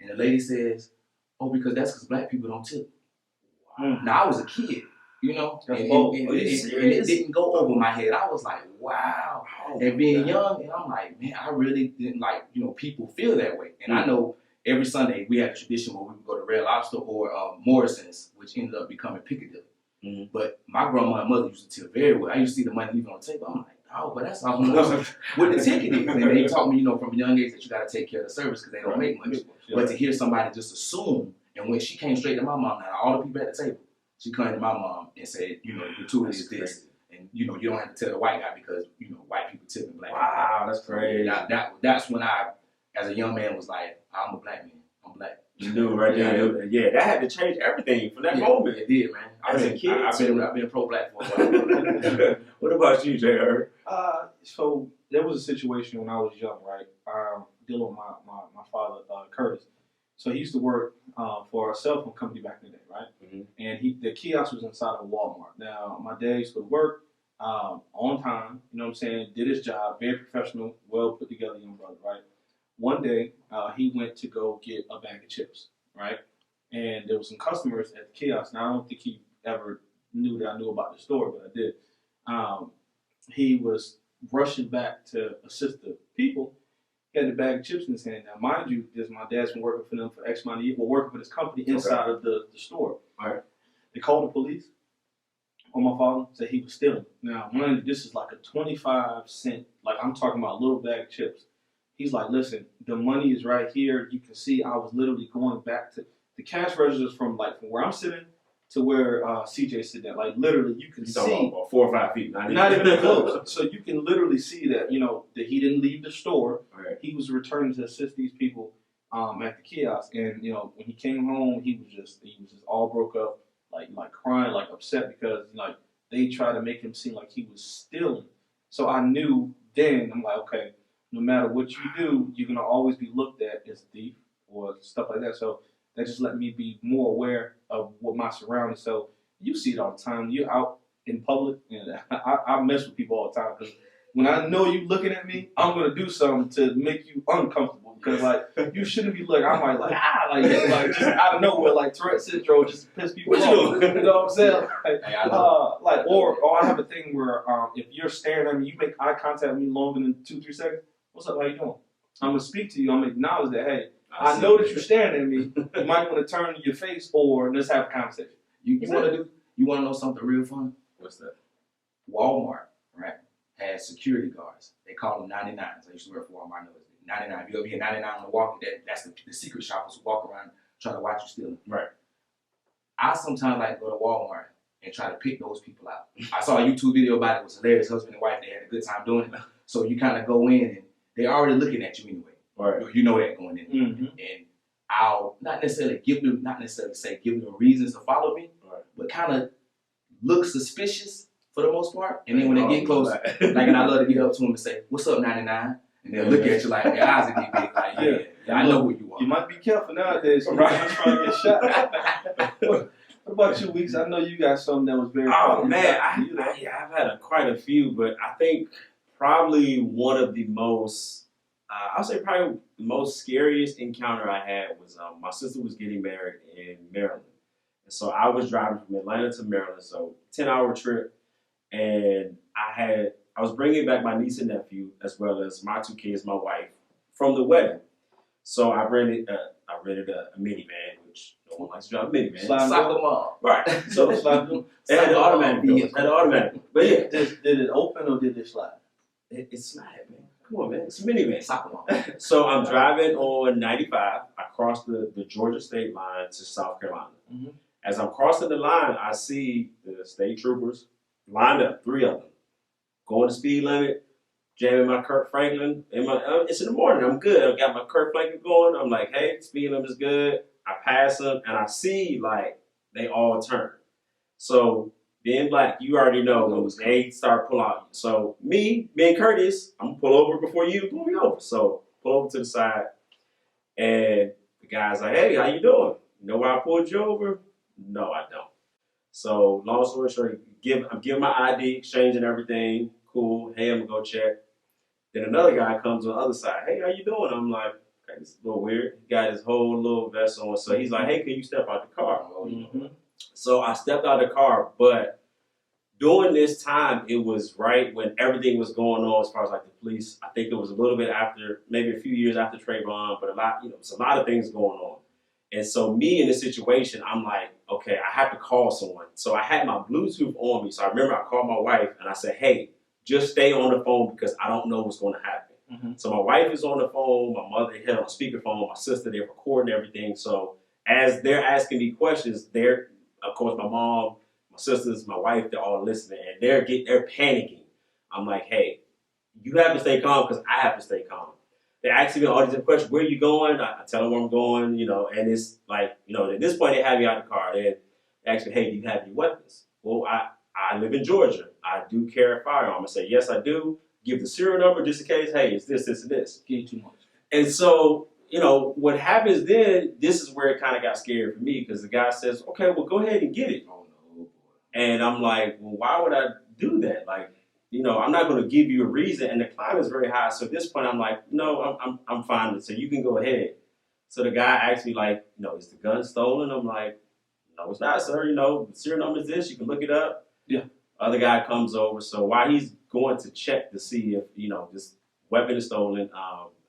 And the lady says, oh, because black people don't tip. Wow. Now, I was a kid, and it didn't go over my head. I was like, wow. And being young, and I'm like, man, I really didn't like, people feel that way. And I know every Sunday we had a tradition where we would go to Red Lobster or Morrison's, which ended up becoming Piccadilly. But my grandma and mother used to tip very well. I used to see the money leaving on the table. I'm like, oh, but that's almost what the ticket is. And they taught me, from a young age that you got to take care of the service because they don't make much. But to hear somebody just assume, and when she came straight to my mom, now all the people at the table, she came to my mom and said, the gratuity is this. And, you don't have to tell the white guy because, white people tipping black people. Wow, that's crazy. That's when I, as a young man, was like, I'm a black man. I'm black. You knew right there. Yeah, that had to change everything from that moment. It did, man. As a kid, I've been pro-black for a while. What about you, J.R.? So there was a situation when I was young, right? Dealing with my father, Curtis. So he used to work for a cell phone company back in the day, right? Mhm. And the kiosk was inside of Walmart. Now my dad used to work on time. You know what I'm saying? Did his job, very professional, well put together young brother, right? One day he went to go get a bag of chips, right? And there was some customers at the kiosk. Now I don't think he ever knew that I knew about the store, but I did. He was rushing back to assist the people. He had the bag of chips in his hand. Now, mind you, my dad's been working for them for X amount of years, working for this company inside of the store. All right. They called the police on my father, said he was stealing. Now, mind you, this is like a 25-cent, like I'm talking about a little bag of chips. He's like, listen, the money is right here. You can see I was literally going back to the cash registers from where I'm sitting to where CJ sitting at. Like literally, you can see About 4 or 5 feet. not even close. So you can literally see that that he didn't leave the store. Right. He was returning to assist these people at the kiosk, and when he came home, he was just all broke up, like crying, like upset because they tried to make him seem like he was stealing. So I knew then. I'm like, okay, no matter what you do, you're gonna always be looked at as a thief or stuff like that. So that just let me be more aware of what my surroundings. So you see it all the time. You're out in public, and I mess with people all the time because when I know you looking at me, I'm gonna do something to make you uncomfortable because you shouldn't be looking. I might like just out of nowhere, like Tourette syndrome, just to piss people off. You know what I'm saying? Or I have a thing where if you're staring at me, you make eye contact with me longer than 2-3 seconds. What's up? How you doing? I'm gonna speak to you. I'm gonna acknowledge that. Hey, I know that you're staring at me. You might want to turn your face or let's have a conversation. You want to know something real fun? What's that? Walmart, right, has security guards. They call them 99s. I used to work for Walmart. I know it's 99. If you ever hear 99 on the walk, that's the secret shoppers who walk around trying to watch you stealing. Right. I sometimes like to go to Walmart and try to pick those people out. I saw a YouTube video about it. It was hilarious. Husband and wife, they had a good time doing it. So you kind of go in and they're already looking at you anyway. Right. You know that going in. Mm-hmm. And I'll not necessarily give them reasons to follow me, Right. but kind of look suspicious for the most part. And then when they get close, and I love to get up to them and say, "What's up, 99?" And they'll look at you like their eyes are get big, like, yeah, I know who you are. You might be careful nowadays. So Right. you're not trying to get shot. What about you, Weeks? I know you got something that was very. Oh man, I've had quite a few, but I think probably one of the most, I'll say probably the most scariest encounter I had was my sister was getting married in Maryland, and so I was driving from Atlanta to Maryland, so 10-hour trip, and I was bringing back my niece and nephew as well as my 2 kids, my wife, from the wedding. So I rented a minivan, which no one likes to drive a minivan. Slide them up. Right. So it had the automatic doors. It had the automatic. But yeah, Did it open or did it slide? it slid, man. Come on, man. It's a minivan. Sock them up. So I'm driving on 95. I cross the Georgia state line to South Carolina. Mhm. As I'm crossing the line, I see the state troopers lined up, 3 of them, going the speed limit, jamming my Kirk Franklin. It's in the morning. I'm good. I got my Kirk Franklin going. I'm like, hey, speed limit is good. I pass them, and I see they all turn. So being black, you already know when they start pulling out. So me being Curtis, I'm gonna pull over before you pull me over. So pull over to the side, and the guy's like, hey, how you doing? You know why I pulled you over? No, I don't. So long story short, I'm giving my ID, exchanging everything. Cool. Hey, I'm gonna go check. Then another guy comes on the other side. Hey, how you doing? I'm like, okay, this is a little weird. He got his whole little vest on. So he's like, hey, can you step out the car? Mm-hmm. So I stepped out of the car, but during this time, it was right when everything was going on as far as the police. I think it was a little bit after, maybe a few years after Trayvon, but it's a lot of things going on. And so me in this situation, I'm like, okay, I have to call someone. So I had my Bluetooth on me. So I remember I called my wife and I said, hey, just stay on the phone because I don't know what's going to happen. Mm-hmm. So my wife is on the phone, my mother had on speakerphone, my sister, they're recording everything. So as they're asking me questions, of course, my mom, my sisters, my wife, they're all listening and they're panicking. I'm like, hey, you have to stay calm because I have to stay calm. They ask me all these different questions. Where you going? I tell them where I'm going, and it's like, at this point they have me out the car. They ask me, hey, do you have any weapons? Well, I live in Georgia. I do carry a firearm. I say, yes, I do. Give the serial number just in case, hey, it's this, this, and this. Get too much. And so, what happens then, this is where it kind of got scary for me because the guy says, okay, well, go ahead and get it. Oh, no. And I'm like, well, why would I do that? Like, I'm not going to give you a reason. And the climb is very high. So at this point, I'm like, no, I'm fine with it. So you can go ahead. So the guy asked me, like, is the gun stolen? I'm like, no, it's not, sir. The serial number is this. You can look it up. Yeah. Other guy comes over. So while he's going to check to see if, this weapon is stolen,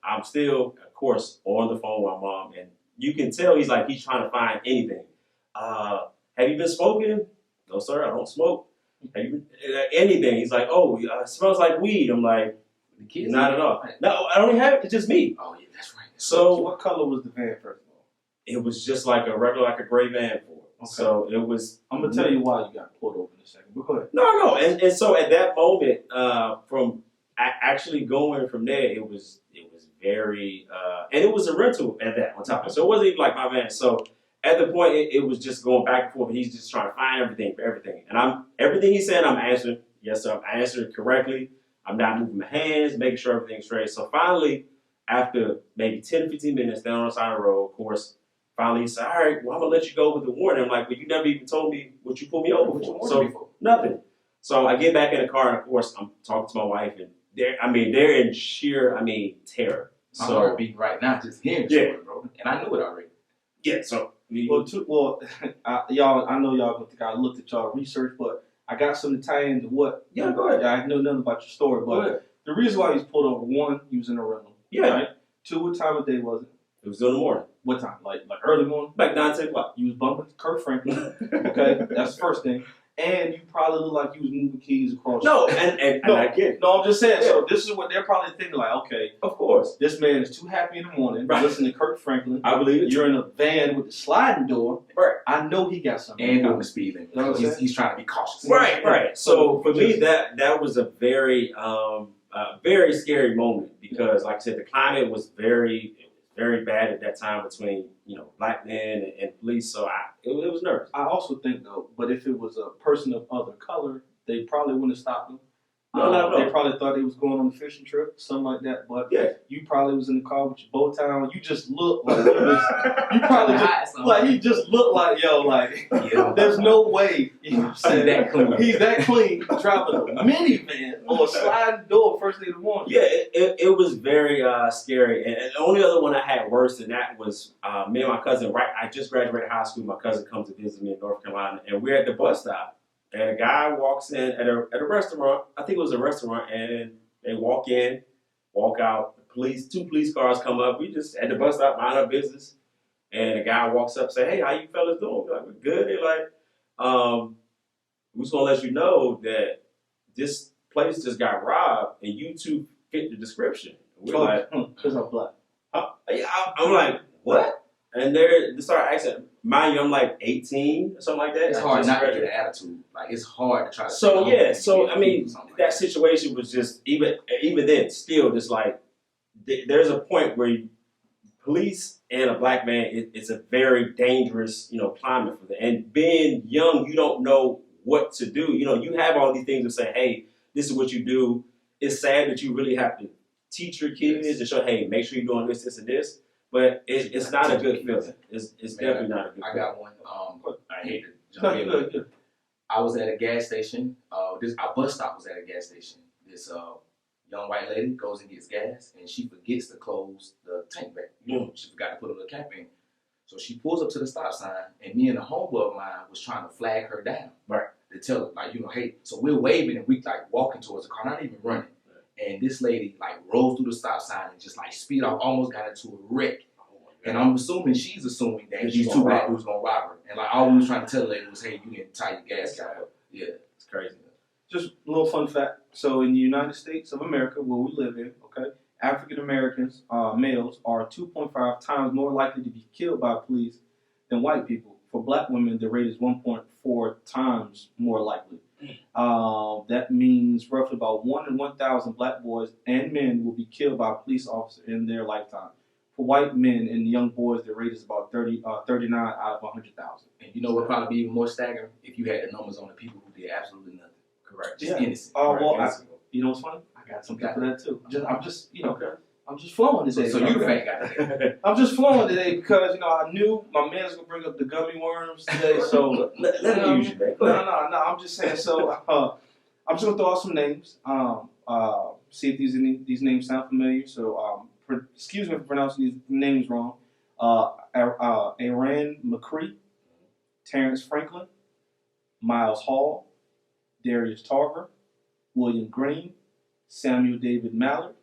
I'm still, of course, on the phone with my mom. And you can tell he's trying to find anything. Have you been smoking? No, sir, I don't smoke. Have you been, anything? He's like, oh, it smells like weed. I'm like, The kids? not at all. No, I don't have it. It's just me. Oh, yeah, that's right. So So what color was the van, first of all? it was just like a regular, like a gray van for it. Okay. So it was. I'm going to tell you why you got pulled over in a second. But go ahead. No. And so at that moment, from actually going from there, it was very, and it was a rental at that on top of it. So it wasn't even like my van. So at the point, it was just going back and forth. And he's just trying to find everything for everything. And everything he said, I'm answering. Yes, sir. I answered correctly. I'm not moving my hands, making sure everything's straight. So finally, after maybe 10 to 15 minutes down on the side of the road, of course, finally he said, all right, well, I'm going to let you go with the warning. I'm like, well, you never even told me what you pulled me over for. So nothing. So I get back in the car, and of course, I'm talking to my wife, and they're in sheer, terror. My So heart beating right now, just hearing the story, bro. And I knew it already. yeah, so Y'all, I know y'all gonna think I looked at y'all research, but I got some to tie into what. Yeah, go ahead. I know nothing about your story, go but ahead. the reason why he was pulled over, one, he was in a rental. Yeah. Right? Two, what time of day was it? It was in the morning, What time? Like early morning? like 9, 10 o'clock. You was bumping Kirk Franklin. Okay, that's the first thing. And you probably look like you was moving keys across. No, and No. I get it. No, I'm just saying. So this is what they're probably thinking. Like, okay, Of course. this man is too happy in the morning. Right. Listening to Kirk Franklin. I believe it. You're in a van with the sliding door. Right. I know he got something. And doing the speed limit. You know what I'm saying? He's trying to be cautious. Right. So for me, that was a very, very scary moment because, like I said, the climate was very bad at that time between black men and police. So it was nervous. I also think though, but if it was a person of other color, they probably wouldn't have stopped him. No, not at all. They probably thought he was going on a fishing trip, something like that. But Yeah. you probably was in the car with your bow tie on. You just looked like you probably he just looked like Yeah. there's no way you know what I'm saying that clean. He's that clean driving a minivan or a sliding door first thing in the morning. Yeah, it was very scary. And the only other one I had worse than that was me and my cousin. Right, I just graduated high school. My cousin comes to visit me in North Carolina, and we're at the bus stop. And a guy walks in at a restaurant. I think it was a restaurant, and they walk in, walk out. Two police cars come up. We just at the bus stop, mind our business. And a guy walks up, say, "Hey, how you fellas doing?" We're like, "We're good." They're like, "We're just gonna let you know that this place just got robbed, and you two fit the description." We're like, because I'm black. I'm like, what? And they start asking. Mind you, I'm like 18 or something like that. It's I hard just not to get graduated. an attitude. Like, it's hard to try to. So stay yeah, humble so and I mean, do something like that situation was just even then still just like there's a point where police and a black man it's a very dangerous climate for them. And being young, you don't know what to do. You have all these things to say, hey, this is what you do. It's sad that you really have to teach your kids and show, hey, make sure you're doing this, this, and this. But it's not a good feeling. It's definitely not a good feeling. I got one. I hate to No, jump in. good, but good. I was at a gas station. Our bus stop was at a gas station. This young white lady goes and gets gas, and she forgets to close the tank back. She forgot to put a little cap in. So she pulls up to the stop sign, and me and a homeboy of mine was trying to flag her down. Right. To tell her, like, hey. So we're waving, and we like walking towards the car, not even running. And this lady like rolled through the stop sign and just like speed off, almost got into a wreck. And I'm assuming she's assuming that these two black dudes gonna rob her. And like all we was trying to tell the lady was, hey, you didn't tie your gas cap up. Yeah, It's crazy. Just a little fun fact. So in the United States of America, where we live in, okay, African Americans, males, are 2.5 times more likely to be killed by police than white people. For black women, the rate is 1.4 times more likely. That means roughly about 1 in 1,000 black boys and men will be killed by a police officer in their lifetime. For white men and young boys, the rate is about 39 out of 100,000. And you know what probably be even more staggering? If you had the numbers on the people who did absolutely nothing. Correct. Just Yeah. innocent. You know what's funny? I got something for that too. I'm just Okay. I'm just flowing today. So you the fat guy today. I'm just flowing today because I knew my man's gonna bring up the gummy worms today. So Let him use you, man. Go ahead. no. I'm just saying. So I'm just gonna throw out some names. See if these names sound familiar. So excuse me for pronouncing these names wrong. Aaron McCree, Terrence Franklin, Miles Hall, Darius Tarver, William Green, Samuel David Mallard,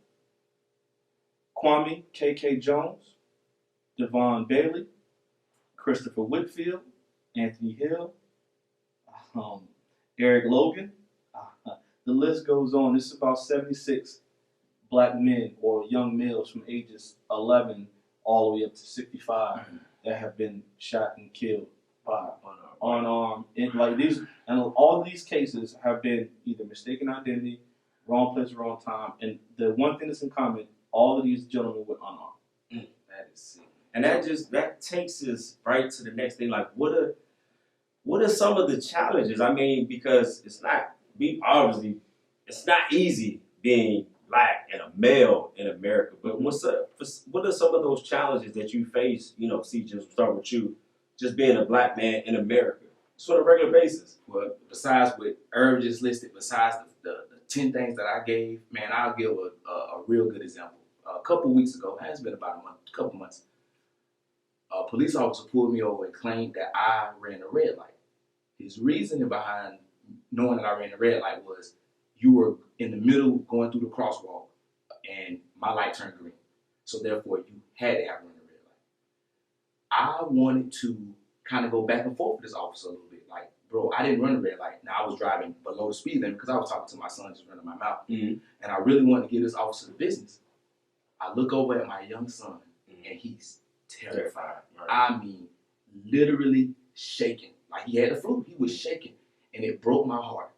Kwame K.K. Jones, Devon Bailey, Christopher Whitfield, Anthony Hill, Eric Logan. The list goes on. This is about 76 black men or young males from ages 11 all the way up to 65 that have been shot and killed by unarmed. And all of these cases have been either mistaken identity, wrong place, wrong time. And the one thing that's in common, all of these gentlemen were unarmed. That is sick. And that takes us right to the next thing. Like, what are some of the challenges? I mean, because it's not easy being black and a male in America. But what are some of those challenges that you face? CJ, we'll start with you. Just being a black man in America, just on a regular basis. Well, besides what Herb just listed, besides the 10 things that I gave, man, I'll give a real good example. A couple weeks ago, it's been about a couple months, a police officer pulled me over and claimed that I ran a red light. His reasoning behind knowing that I ran a red light was you were in the middle going through the crosswalk and my light turned green. So therefore, you had to have run a red light. I wanted to kind of go back and forth with this officer a little bit. Like, bro, I didn't run a red light. Now, I was driving below the speed limit because I was talking to my son just running my mouth. Mm-hmm. And I really wanted to give this officer the business. I look over at my young son, and he's terrified. Right. I mean, literally shaking. Like, he had the flu. He was shaking, and it broke my heart.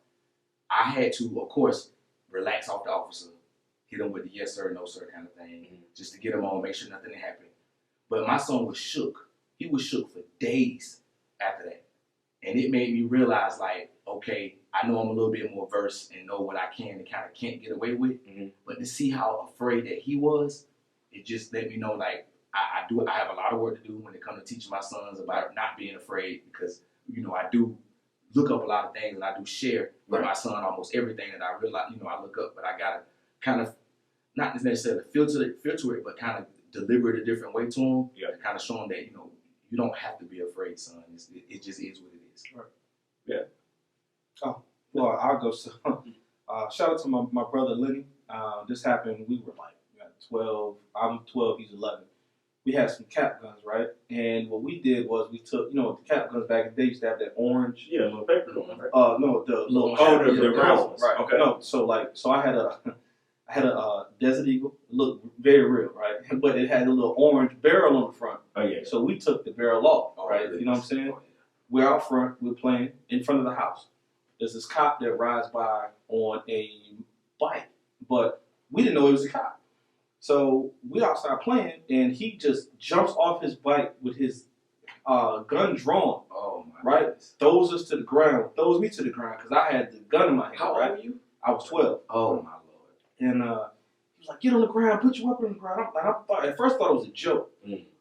I had to, of course, relax off the officer, hit him with the yes sir, no sir kind of thing, just to get him on, make sure nothing happened. But my son was shook. He was shook for days after that. And it made me realize, like, okay, I know I'm a little bit more versed and know what I can and kind of can't get away with. But to see how afraid that he was, it just let me know, like, I have a lot of work to do when it comes to teaching my sons about not being afraid, because, I do look up a lot of things and I do share with my son almost everything that I realize, I look up, but I got to kind of, not necessarily filter it, but kind of deliver it a different way to him. Yeah. And kind of show him that, you don't have to be afraid, son. It just is what it is. Right. Yeah. Oh, well, I'll go. So, shout out to my brother Lenny. This happened. We were like 12. I'm 12. He's 11. We had some cap guns, right? And what we did was we took, the cap guns back in the day used to have that orange. Yeah, a little paper one, right? No, the little. the round ones. Right. Okay. No, so I had a Desert Eagle. It looked very real, right? But it had a little orange barrel on the front. Oh yeah. So we took the barrel off, right? really? You know what I'm saying? We're out front. We're playing in front of the house. There's this cop that rides by on a bike, but we didn't know it was a cop. So we outside playing, and he just jumps off his bike with his gun drawn, Oh, my right? goodness. Throws me to the ground because I had the gun in my hand. How old right? are you? I was 12. Oh, my Lord. And he was like, get on the ground, put your weapon on the ground. At first I thought it was a joke.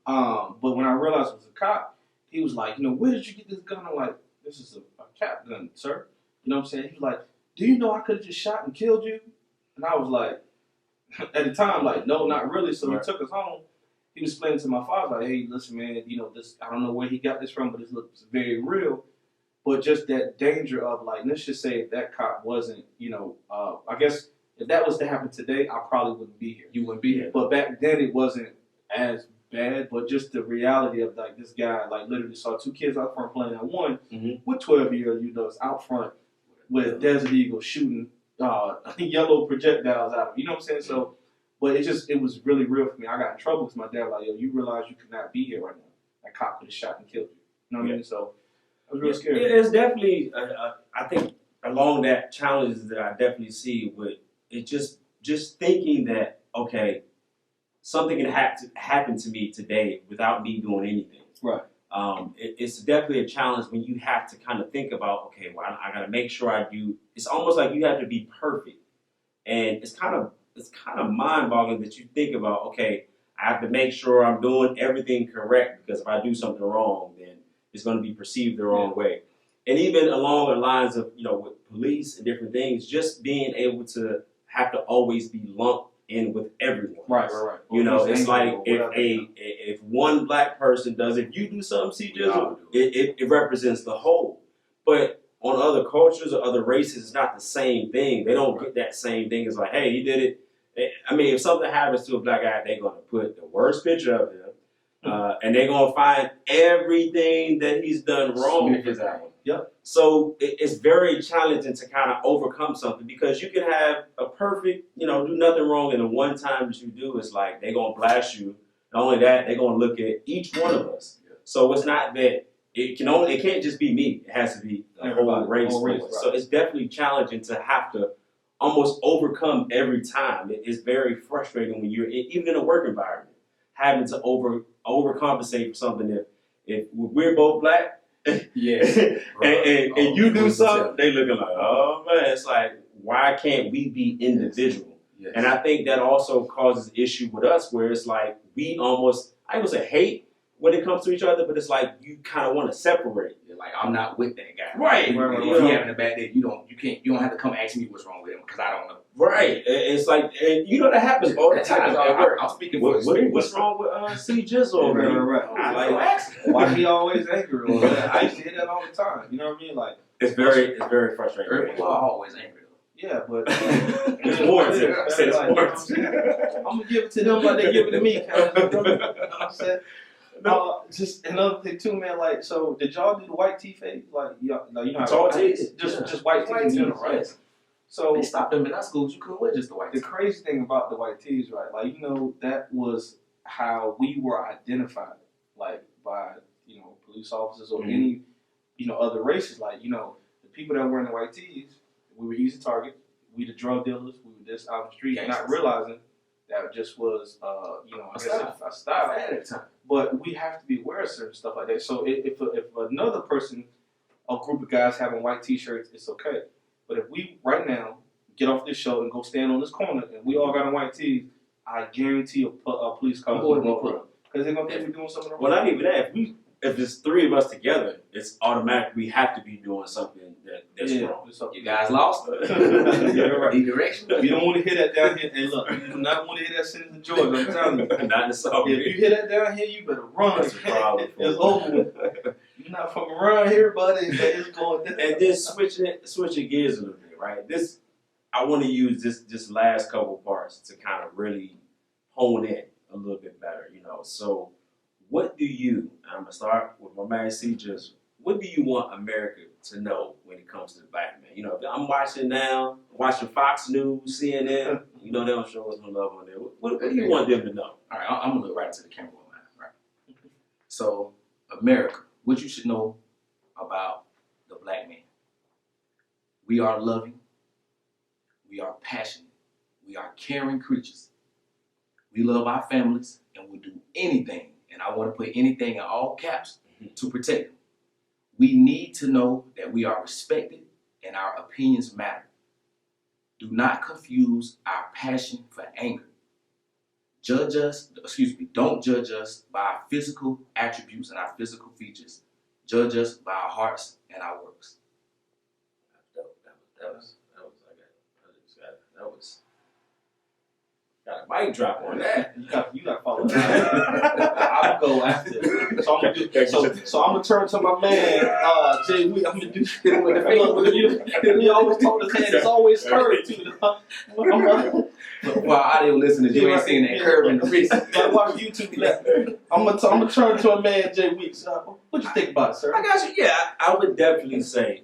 But when I realized it was a cop, he was like, where did you get this gun? I'm like, this is a cap gun, sir. You know what I'm saying? He was like, do you know I could have just shot and killed you? And I was like, at the time, like, no, not really. So he took us home. He was explaining to my father, like, hey, listen, man, this, I don't know where he got this from, but this looks very real. But just that danger of, like, let's just say if that cop wasn't, I guess if that was to happen today, I probably wouldn't be here. You wouldn't be here. But back then it wasn't as bad, but just the reality of, like, this guy, like, literally saw two kids out front playing, and one with 12-year-old, is out front with a Desert Eagle shooting yellow projectiles out of him. You know what I'm saying? So, but it was really real for me. I got in trouble because my dad was like, yo, you realize you could not be here right now. That cop could have shot and killed you. You know what I mean? So, it was real scary. It's definitely, I think along that challenges that I definitely see with it, just thinking that okay, something can happen to me today without me doing anything. Right. It's definitely a challenge when you have to kind of think about, okay, well, I got to make sure I do. It's almost like you have to be perfect, and it's kind of mind-boggling that you think about, okay, I have to make sure I'm doing everything correct because if I do something wrong, then it's going to be perceived the wrong way. And even along the lines of with police and different things, just being able to have to always be lumped in with everyone. Right. It's like if one black person does, if you do something, it represents the whole. But on other cultures or other races, it's not the same thing. They don't get that same thing. It's like, hey, he did it. I mean, if something happens to a black guy, they're gonna put the worst picture of him, and they're gonna find everything that he's done wrong. Yep. So it's very challenging to kind of overcome something because you can have a perfect, do nothing wrong, and the one time that you do, it's like they're gonna blast you. Not only that, they're gonna look at each one of us. So it's not that it can't just be me. It has to be the whole race. Right. So it's definitely challenging to have to almost overcome every time. It's very frustrating when you're even in a work environment having to overcompensate for something. If we're both black. Yes. and you do something, they looking like, oh man, it's like, why can't we be individual? Yes. And I think that also causes issue with us where it's like we almost, I would say hate when it comes to each other, but it's like you kind of want to separate. You're like, I'm not with that guy. Right. If you're having a bad day, you don't have to come ask me what's wrong with him because I don't know. Right. It's like, and that happens all the time at work. I'm speaking for experience. What's wrong with C Jizzle? Right. Why he always angry? I used to hear that all the time. You know what I mean? Like it's very frustrating. People are always angry. yeah, but It's warranted. I said it's warranted. I'm gonna give it to them like they give it to me. You know what I'm saying? Just another thing too, man. Like, so did y'all do the white tee phase? Like, Tall tees? just white tees in general, right? Yes. So They stopped them in our schools. You couldn't wear just the white the tee. crazy thing about the white tees, right? Like, that was how we were identified, like by police officers or any other races. Like, the people that were wearing the white tees, we were easy targets. We the drug dealers. We were just out on the street, not realizing that just was a style. At the time. But we have to be aware of certain stuff like that. So if another person, a group of guys having white T-shirts, it's okay. But if we right now get off this show and go stand on this corner and we all got on white tees, I guarantee a police car will pull up because they're gonna think we're doing something wrong. Well, not even that. If it's three of us together, it's automatic. We have to be doing something that's wrong. You guys lost. Right. Need direction? You don't want to hear that down here. And look, you do not want to hear that sentence in Georgia. I'm telling you. Not in the South. If you hear that down here, you better run. That's a problem. It's over with. You're not from around here, buddy. It's going down. And then switching gears a little bit, right? I want to use this last couple parts to kind of really hone in a little bit better, So, what do you? I'm gonna start with my man C. Just what do you want America to know when it comes to the black man? I'm watching Fox News, CNN. They don't show us no love on there. What do you want them to know? All right, I'm gonna look right into the camera on that. Right. So, America, what you should know about the black man. We are loving. We are passionate. We are caring creatures. We love our families and we'll do anything, and I want to put anything in all caps, to protect them. We need to know that we are respected and our opinions matter. Do not confuse our passion for anger. Don't judge us by our physical attributes and our physical features. Judge us by our hearts and our works. That was got a mic drop on that. You got to follow that. I'll go after. So I'm gonna turn to my man, Jay Week. I'm gonna do shit with the He always told us, man, it's always curved too. For our audio listeners, you ain't seeing that curve in the wrist. I watch YouTube. I'm gonna turn to a man, Jay Weeks. What you think about it, sir? I got you. Yeah, I would definitely say,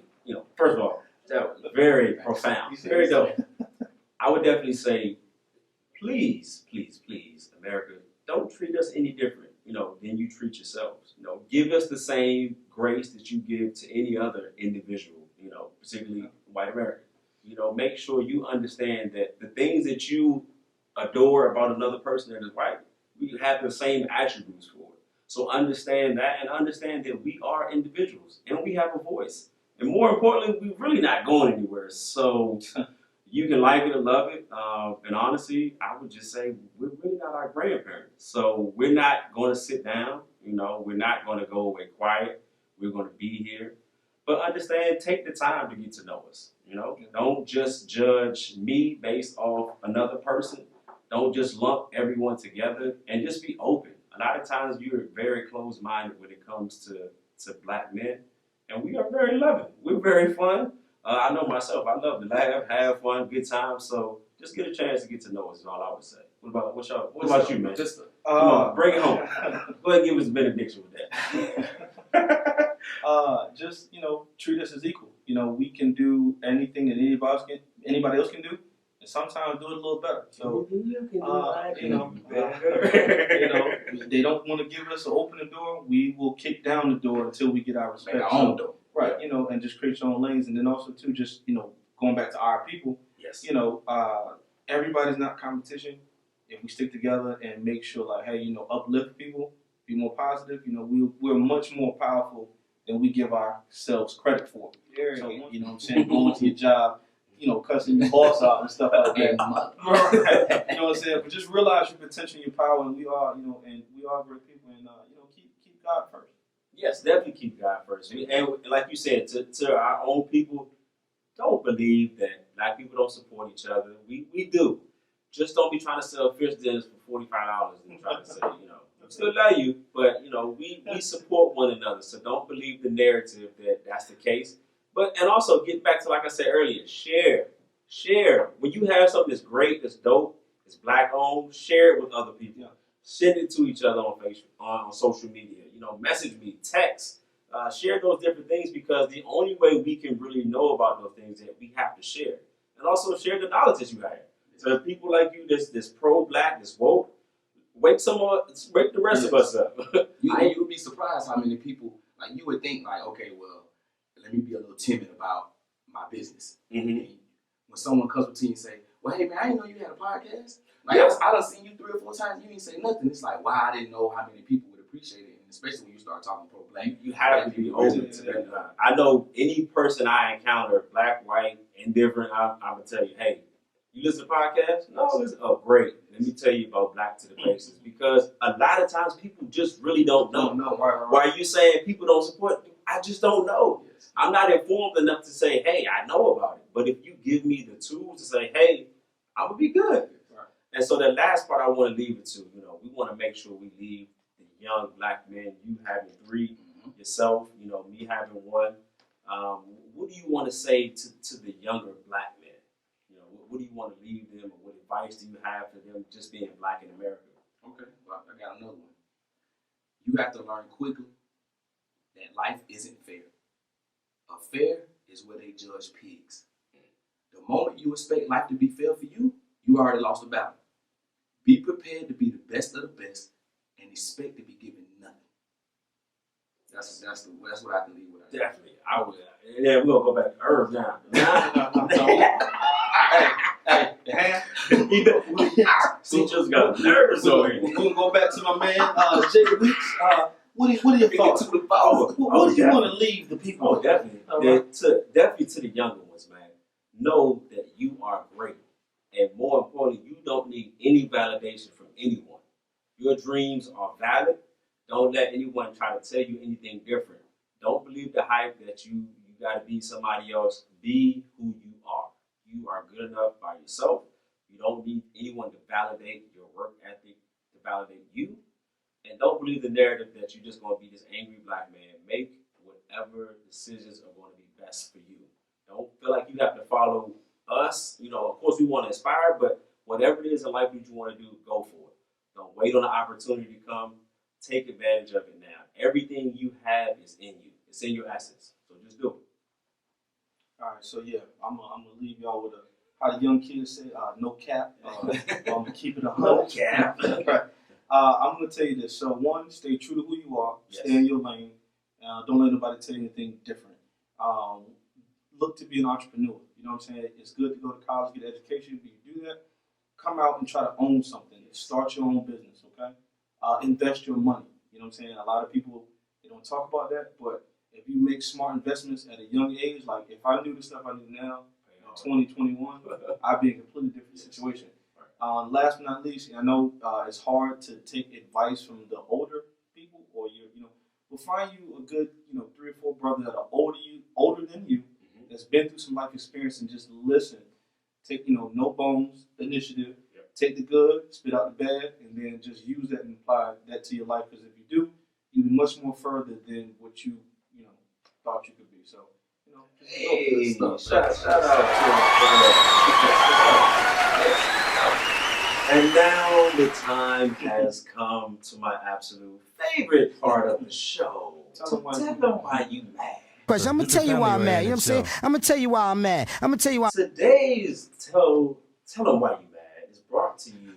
first of all, that was very profound, very dope. I would definitely say, please, please, please, America, don't treat us any different, than you treat yourselves. Give us the same grace that you give to any other individual, particularly white America. You know, make sure you understand that the things that you adore about another person that is white, we have the same attributes for it. So understand that, and understand that we are individuals and we have a voice. And more importantly, we're really not going anywhere. So you can like it or love it. And honestly, I would just say we're really not our grandparents. So we're not going to sit down. You know, we're not going to go away quiet. We're going to be here. But understand, take the time to get to know us. You know, don't just judge me based off another person. Don't just lump everyone together, and just be open. A lot of times you're very closed-minded when it comes to black men, and we are very loving. We're very fun. I know myself. I love to laugh, have fun, good times. So just get a chance to get to know us is all I would say. What about you, man? Just Come on, bring it home. Go ahead and give us a benediction with that. Just, you know, treat us as equal. You know, we can do anything that anybody else can do, and sometimes do it a little better. So, you know, they don't want to give us or open the door, we will kick down the door until we get our respect. make our own door. Right, you know, and just create your own lanes. And then also, too, just, you know, going back to our people, Yes. you know, everybody's not competition. If we stick together and make sure, like, hey, you know, uplift people, be more positive, you know, we're much more powerful than we give ourselves credit for. So, you know what I'm saying, going to your job, you know, cussing your boss out and stuff like that. Right. You know what I'm saying? But just realize your potential, your power, and we are, you know, and we are great people, and, you know, keep God first. Yes, definitely keep God first. And like you said, to our own people, don't believe that black people don't support each other. We do. Just don't be trying to sell fish dinners for $45 and try to say, you know, I still love you, but, you know, we support one another. So don't believe the narrative that that's the case. And also get back to, like I said earlier, share. When you have something that's great, that's dope, that's black owned, share it with other people. Yeah. Send it to each other on Facebook, on social media. You know, message me, text, share those different things, because the only way we can really know about those things is that we have to share. And also share the knowledge that you have. So people like you, this pro-black, this woke, wake the rest of us up. You would be surprised how many people, like, you would think, like, okay, well, let me be a little timid about my business. Mm-hmm. And when someone comes up to you and say, well, hey, man, I didn't know you had a podcast. Like, Yeah. I done seen you 3 or 4 times, you didn't say nothing. It's like, wow, I didn't know how many people would appreciate it, and especially when you start talking pro-black. You have to be open to that. I know any person I encounter, black, white, indifferent, I'm going to tell you, hey, you listen to podcasts? No, listen. Oh, great. Let me tell you about Black to the Basics, because a lot of times people just really don't know. Why are you saying people don't support? I just don't know. Yes. I'm not informed enough to say, hey, I know about it. But if you give me the tools to say, hey, I'm going to be good. Right. And so the last part I want to leave it to, you know, we want to make sure we leave the young black men, you having 3, yourself, you know, me having 1. What do you want to say to the younger black men? You know, what do you want to leave them, or what advice do you have for them just being black in America? Okay, well, I got another one. You have to learn quickly that life isn't fair. A fair is where they judge pigs. The moment you expect life to be fair for you, you already lost the battle. Be prepared to be the best of the best and expect to be given nothing. That's what I can leave with. Definitely. I would. And then we're going to go back to Irv now. See, just got nervous over here. We're gonna go back to my man, Jay Weeks. What are your thoughts? What do you want to leave the people? Oh, definitely. Definitely to the younger ones, man. Know that you are great. And more importantly, you don't need any validation from anyone. Your dreams are valid. Don't let anyone try to tell you anything different. Don't believe the hype that you got to be somebody else. Be who you are. You are good enough by yourself. You don't need anyone to validate your work ethic, to validate you. And don't believe the narrative that you're just going to be this angry black man. Make whatever decisions are going to be best for you. Don't feel like you have to follow us. You know, of course we want to inspire, but whatever it is in life that you want to do, go for it. Don't wait on the opportunity to come. Take advantage of it now. Everything you have is in you. It's in your essence. So just do it. All right, so yeah, I'm gonna leave y'all with how the young kids say, no cap. I'm gonna keep it 100. No cap. Right. I'm gonna tell you this. So 1, stay true to who you are. Yes. Stay in your lane. Don't let nobody tell you anything different. look to be an entrepreneur. You know what I'm saying? It's good to go to college, get an education, but you do that, come out and try to own something. Start your own business, okay? Invest your money. You know what I'm saying? A lot of people, they don't talk about that, but if you make smart investments at a young age, like if I knew the stuff I knew now, in 2021, I'd be in a completely different situation. Last but not least, I know it's hard to take advice from the older people, or but find you a good, 3 or 4 brothers that are older than you, that's been through some life experience, and just listen. Take, no bones initiative. Yep. Take the good, spit out the bad, and then just use that and apply that to your life. Because if you do, you'll be much more further than what you, thought you could be. So, Hey, just shout out to And now the time has come to my absolute favorite part of the show. Tell them why you mad. Question. I'm gonna tell you why I'm mad. You know what I'm saying? I'm gonna tell you why I'm mad. I'm gonna tell you why. Today's Tell Them Why You Mad is brought to you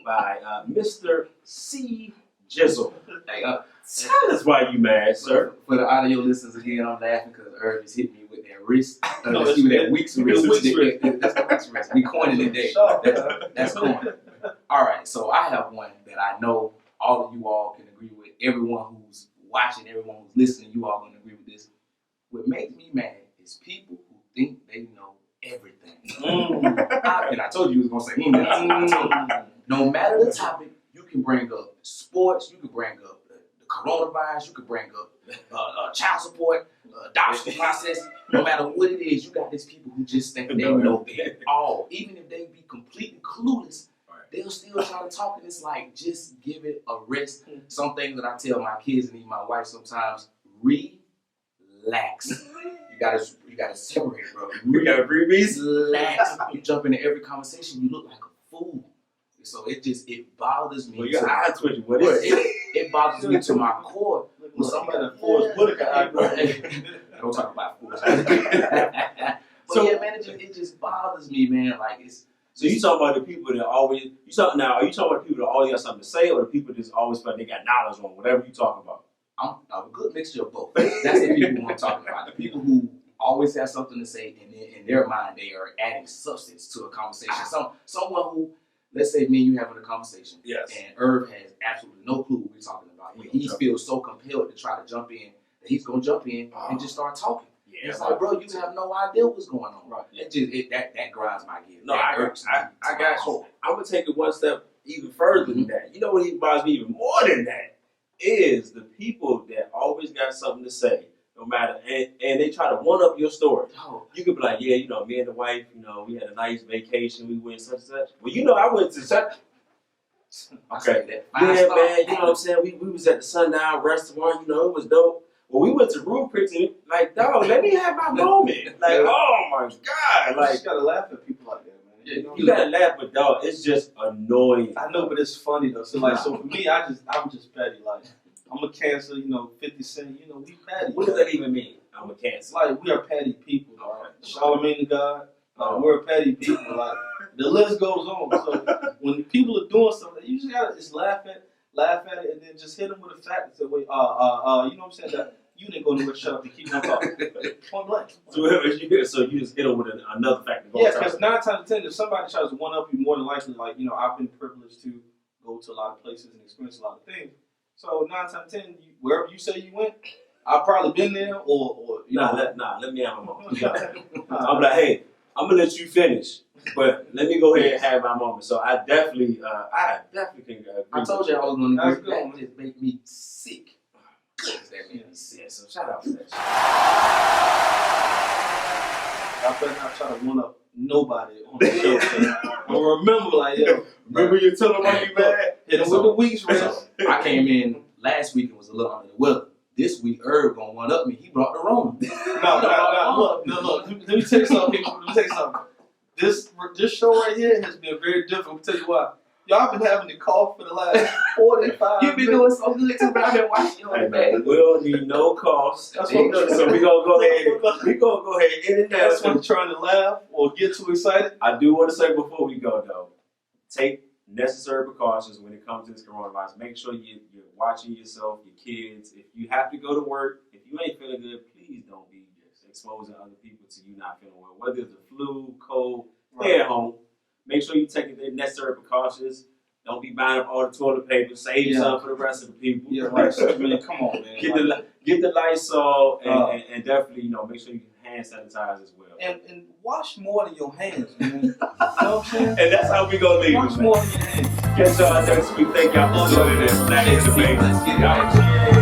by Mr. C. Jizzle. Hey, Tell us why you mad, sir. For the audio listeners again, I'm laughing because Irv just hit me with that wrist. No, That's it's that week's wrist. Week's wrist. That's the week's wrist. We coined it today. That's coined. All right, so I have one that I know all of you all can agree with. Everyone who's watching, everyone who's listening, you all gonna agree with this. What makes me mad is people who think they know everything. And I told you you was gonna say that. No matter the topic, you can bring up sports, you can bring up the coronavirus, you can bring up child support, adoption process. No matter what it is, you got these people who just think they know it all. Even if they be completely clueless, they'll still try to talk, and it's like, just give it a rest. Some things that I tell my kids and even my wife sometimes, relax. You gotta separate, bro. We gotta breathe. Relax. You jump into every conversation, you look like a fool. So it bothers me. Well, your eyes twitching. What is it? It bothers me to my core. When somebody don't talk about Forrest. So yeah, man, it just bothers me, man. Like it's. So you talking about the people that always are you talking about the people that always got something to say, or the people that always feel like they got knowledge on whatever you talking about? I'm a good mixture of both. That's the people who I'm talking about. The people who always have something to say, and then in their mind they are adding substance to a conversation. Someone who, let's say me and you having a conversation, yes, and Irv has absolutely no clue what we're talking about. And he feels so compelled to try to jump in that he's gonna jump in and just start talking. Yeah, it's like, bro, you have no idea what's going on. Right. That grinds my gears. No, I got you. I'm gonna take it one step even further than that. You know what even bothers me even more than that is the people that always got something to say, no matter, and they try to one up your story. Oh. You could be like, yeah, me and the wife, we had a nice vacation, we went such and such. Well, I went to such. Okay. Yeah, man, you know what I'm saying? We was at the Sundown Restaurant, it was dope. Well, we went to Rupert's and like, dog, let me have my moment. Like, oh my God. Like, you just gotta laugh at people like that, man. Yeah, you gotta laugh, but dog, it's just annoying. I know, but it's funny though. So so for me, I'm just petty. Like, I'm a Cancer, 50 Cent, we petty. What does that even mean? I'm a Cancer. Like, we are petty people. Right? Charlemagne the God, we're petty people. Like, the list goes on. So when people are doing something, you just gotta just laugh at it, and then just hit them with a fact and say, wait, you know what I'm saying? That you didn't go nowhere, shut up and keep on talking. Point blank. So you just hit them with another fact. Yeah, because 9 times out of 10, if somebody tries to one up you, more than likely, like, I've been privileged to go to a lot of places and experience a lot of things. So 9 times out of 10, wherever you say you went, I've probably been there, or let me have a moment. I'm like, hey, I'm gonna let you finish, but let me go ahead and have my moment. So I definitely can agree. I told you I was gonna agree. That just make me sick. That made me sick. So shout out to that. I better not try to one up nobody on the show. So remember, like, remember you told them why you mad? Hit him with the week's rest. I came in last week and was a little under the weather. This week, Irv gonna one up me. He brought the Rona. No. Look. Let me tell you something. This show right here has been very difficult. I'll tell you why. Y'all been having to cough for the last 45 You've been doing so good too, but I've been watching you on the back. We don't need no cost. So we gonna go ahead and end it now. That's when trying to laugh or get too excited. I do want to say before we go though, take necessary precautions when it comes to this coronavirus. Make sure you're watching yourself, your kids. If you have to go to work, if you ain't feeling good, please don't be sick. exposing other people to you not feeling well. Whether it's the flu, cold, stay at home. Make sure you take the necessary precautions. Don't be buying up all the toilet paper. Save some for the rest of the people. Yeah, right. So, man, come on, man. Get the Lysol and definitely, make sure you hand sanitize as well. And wash more than your hands, man. You know what I'm saying? And that's how we gonna leave Wash it, more man. than your hands. Catch y'all next week. Thank y'all for joining us. Black in the Bay. Let's get it. Y'all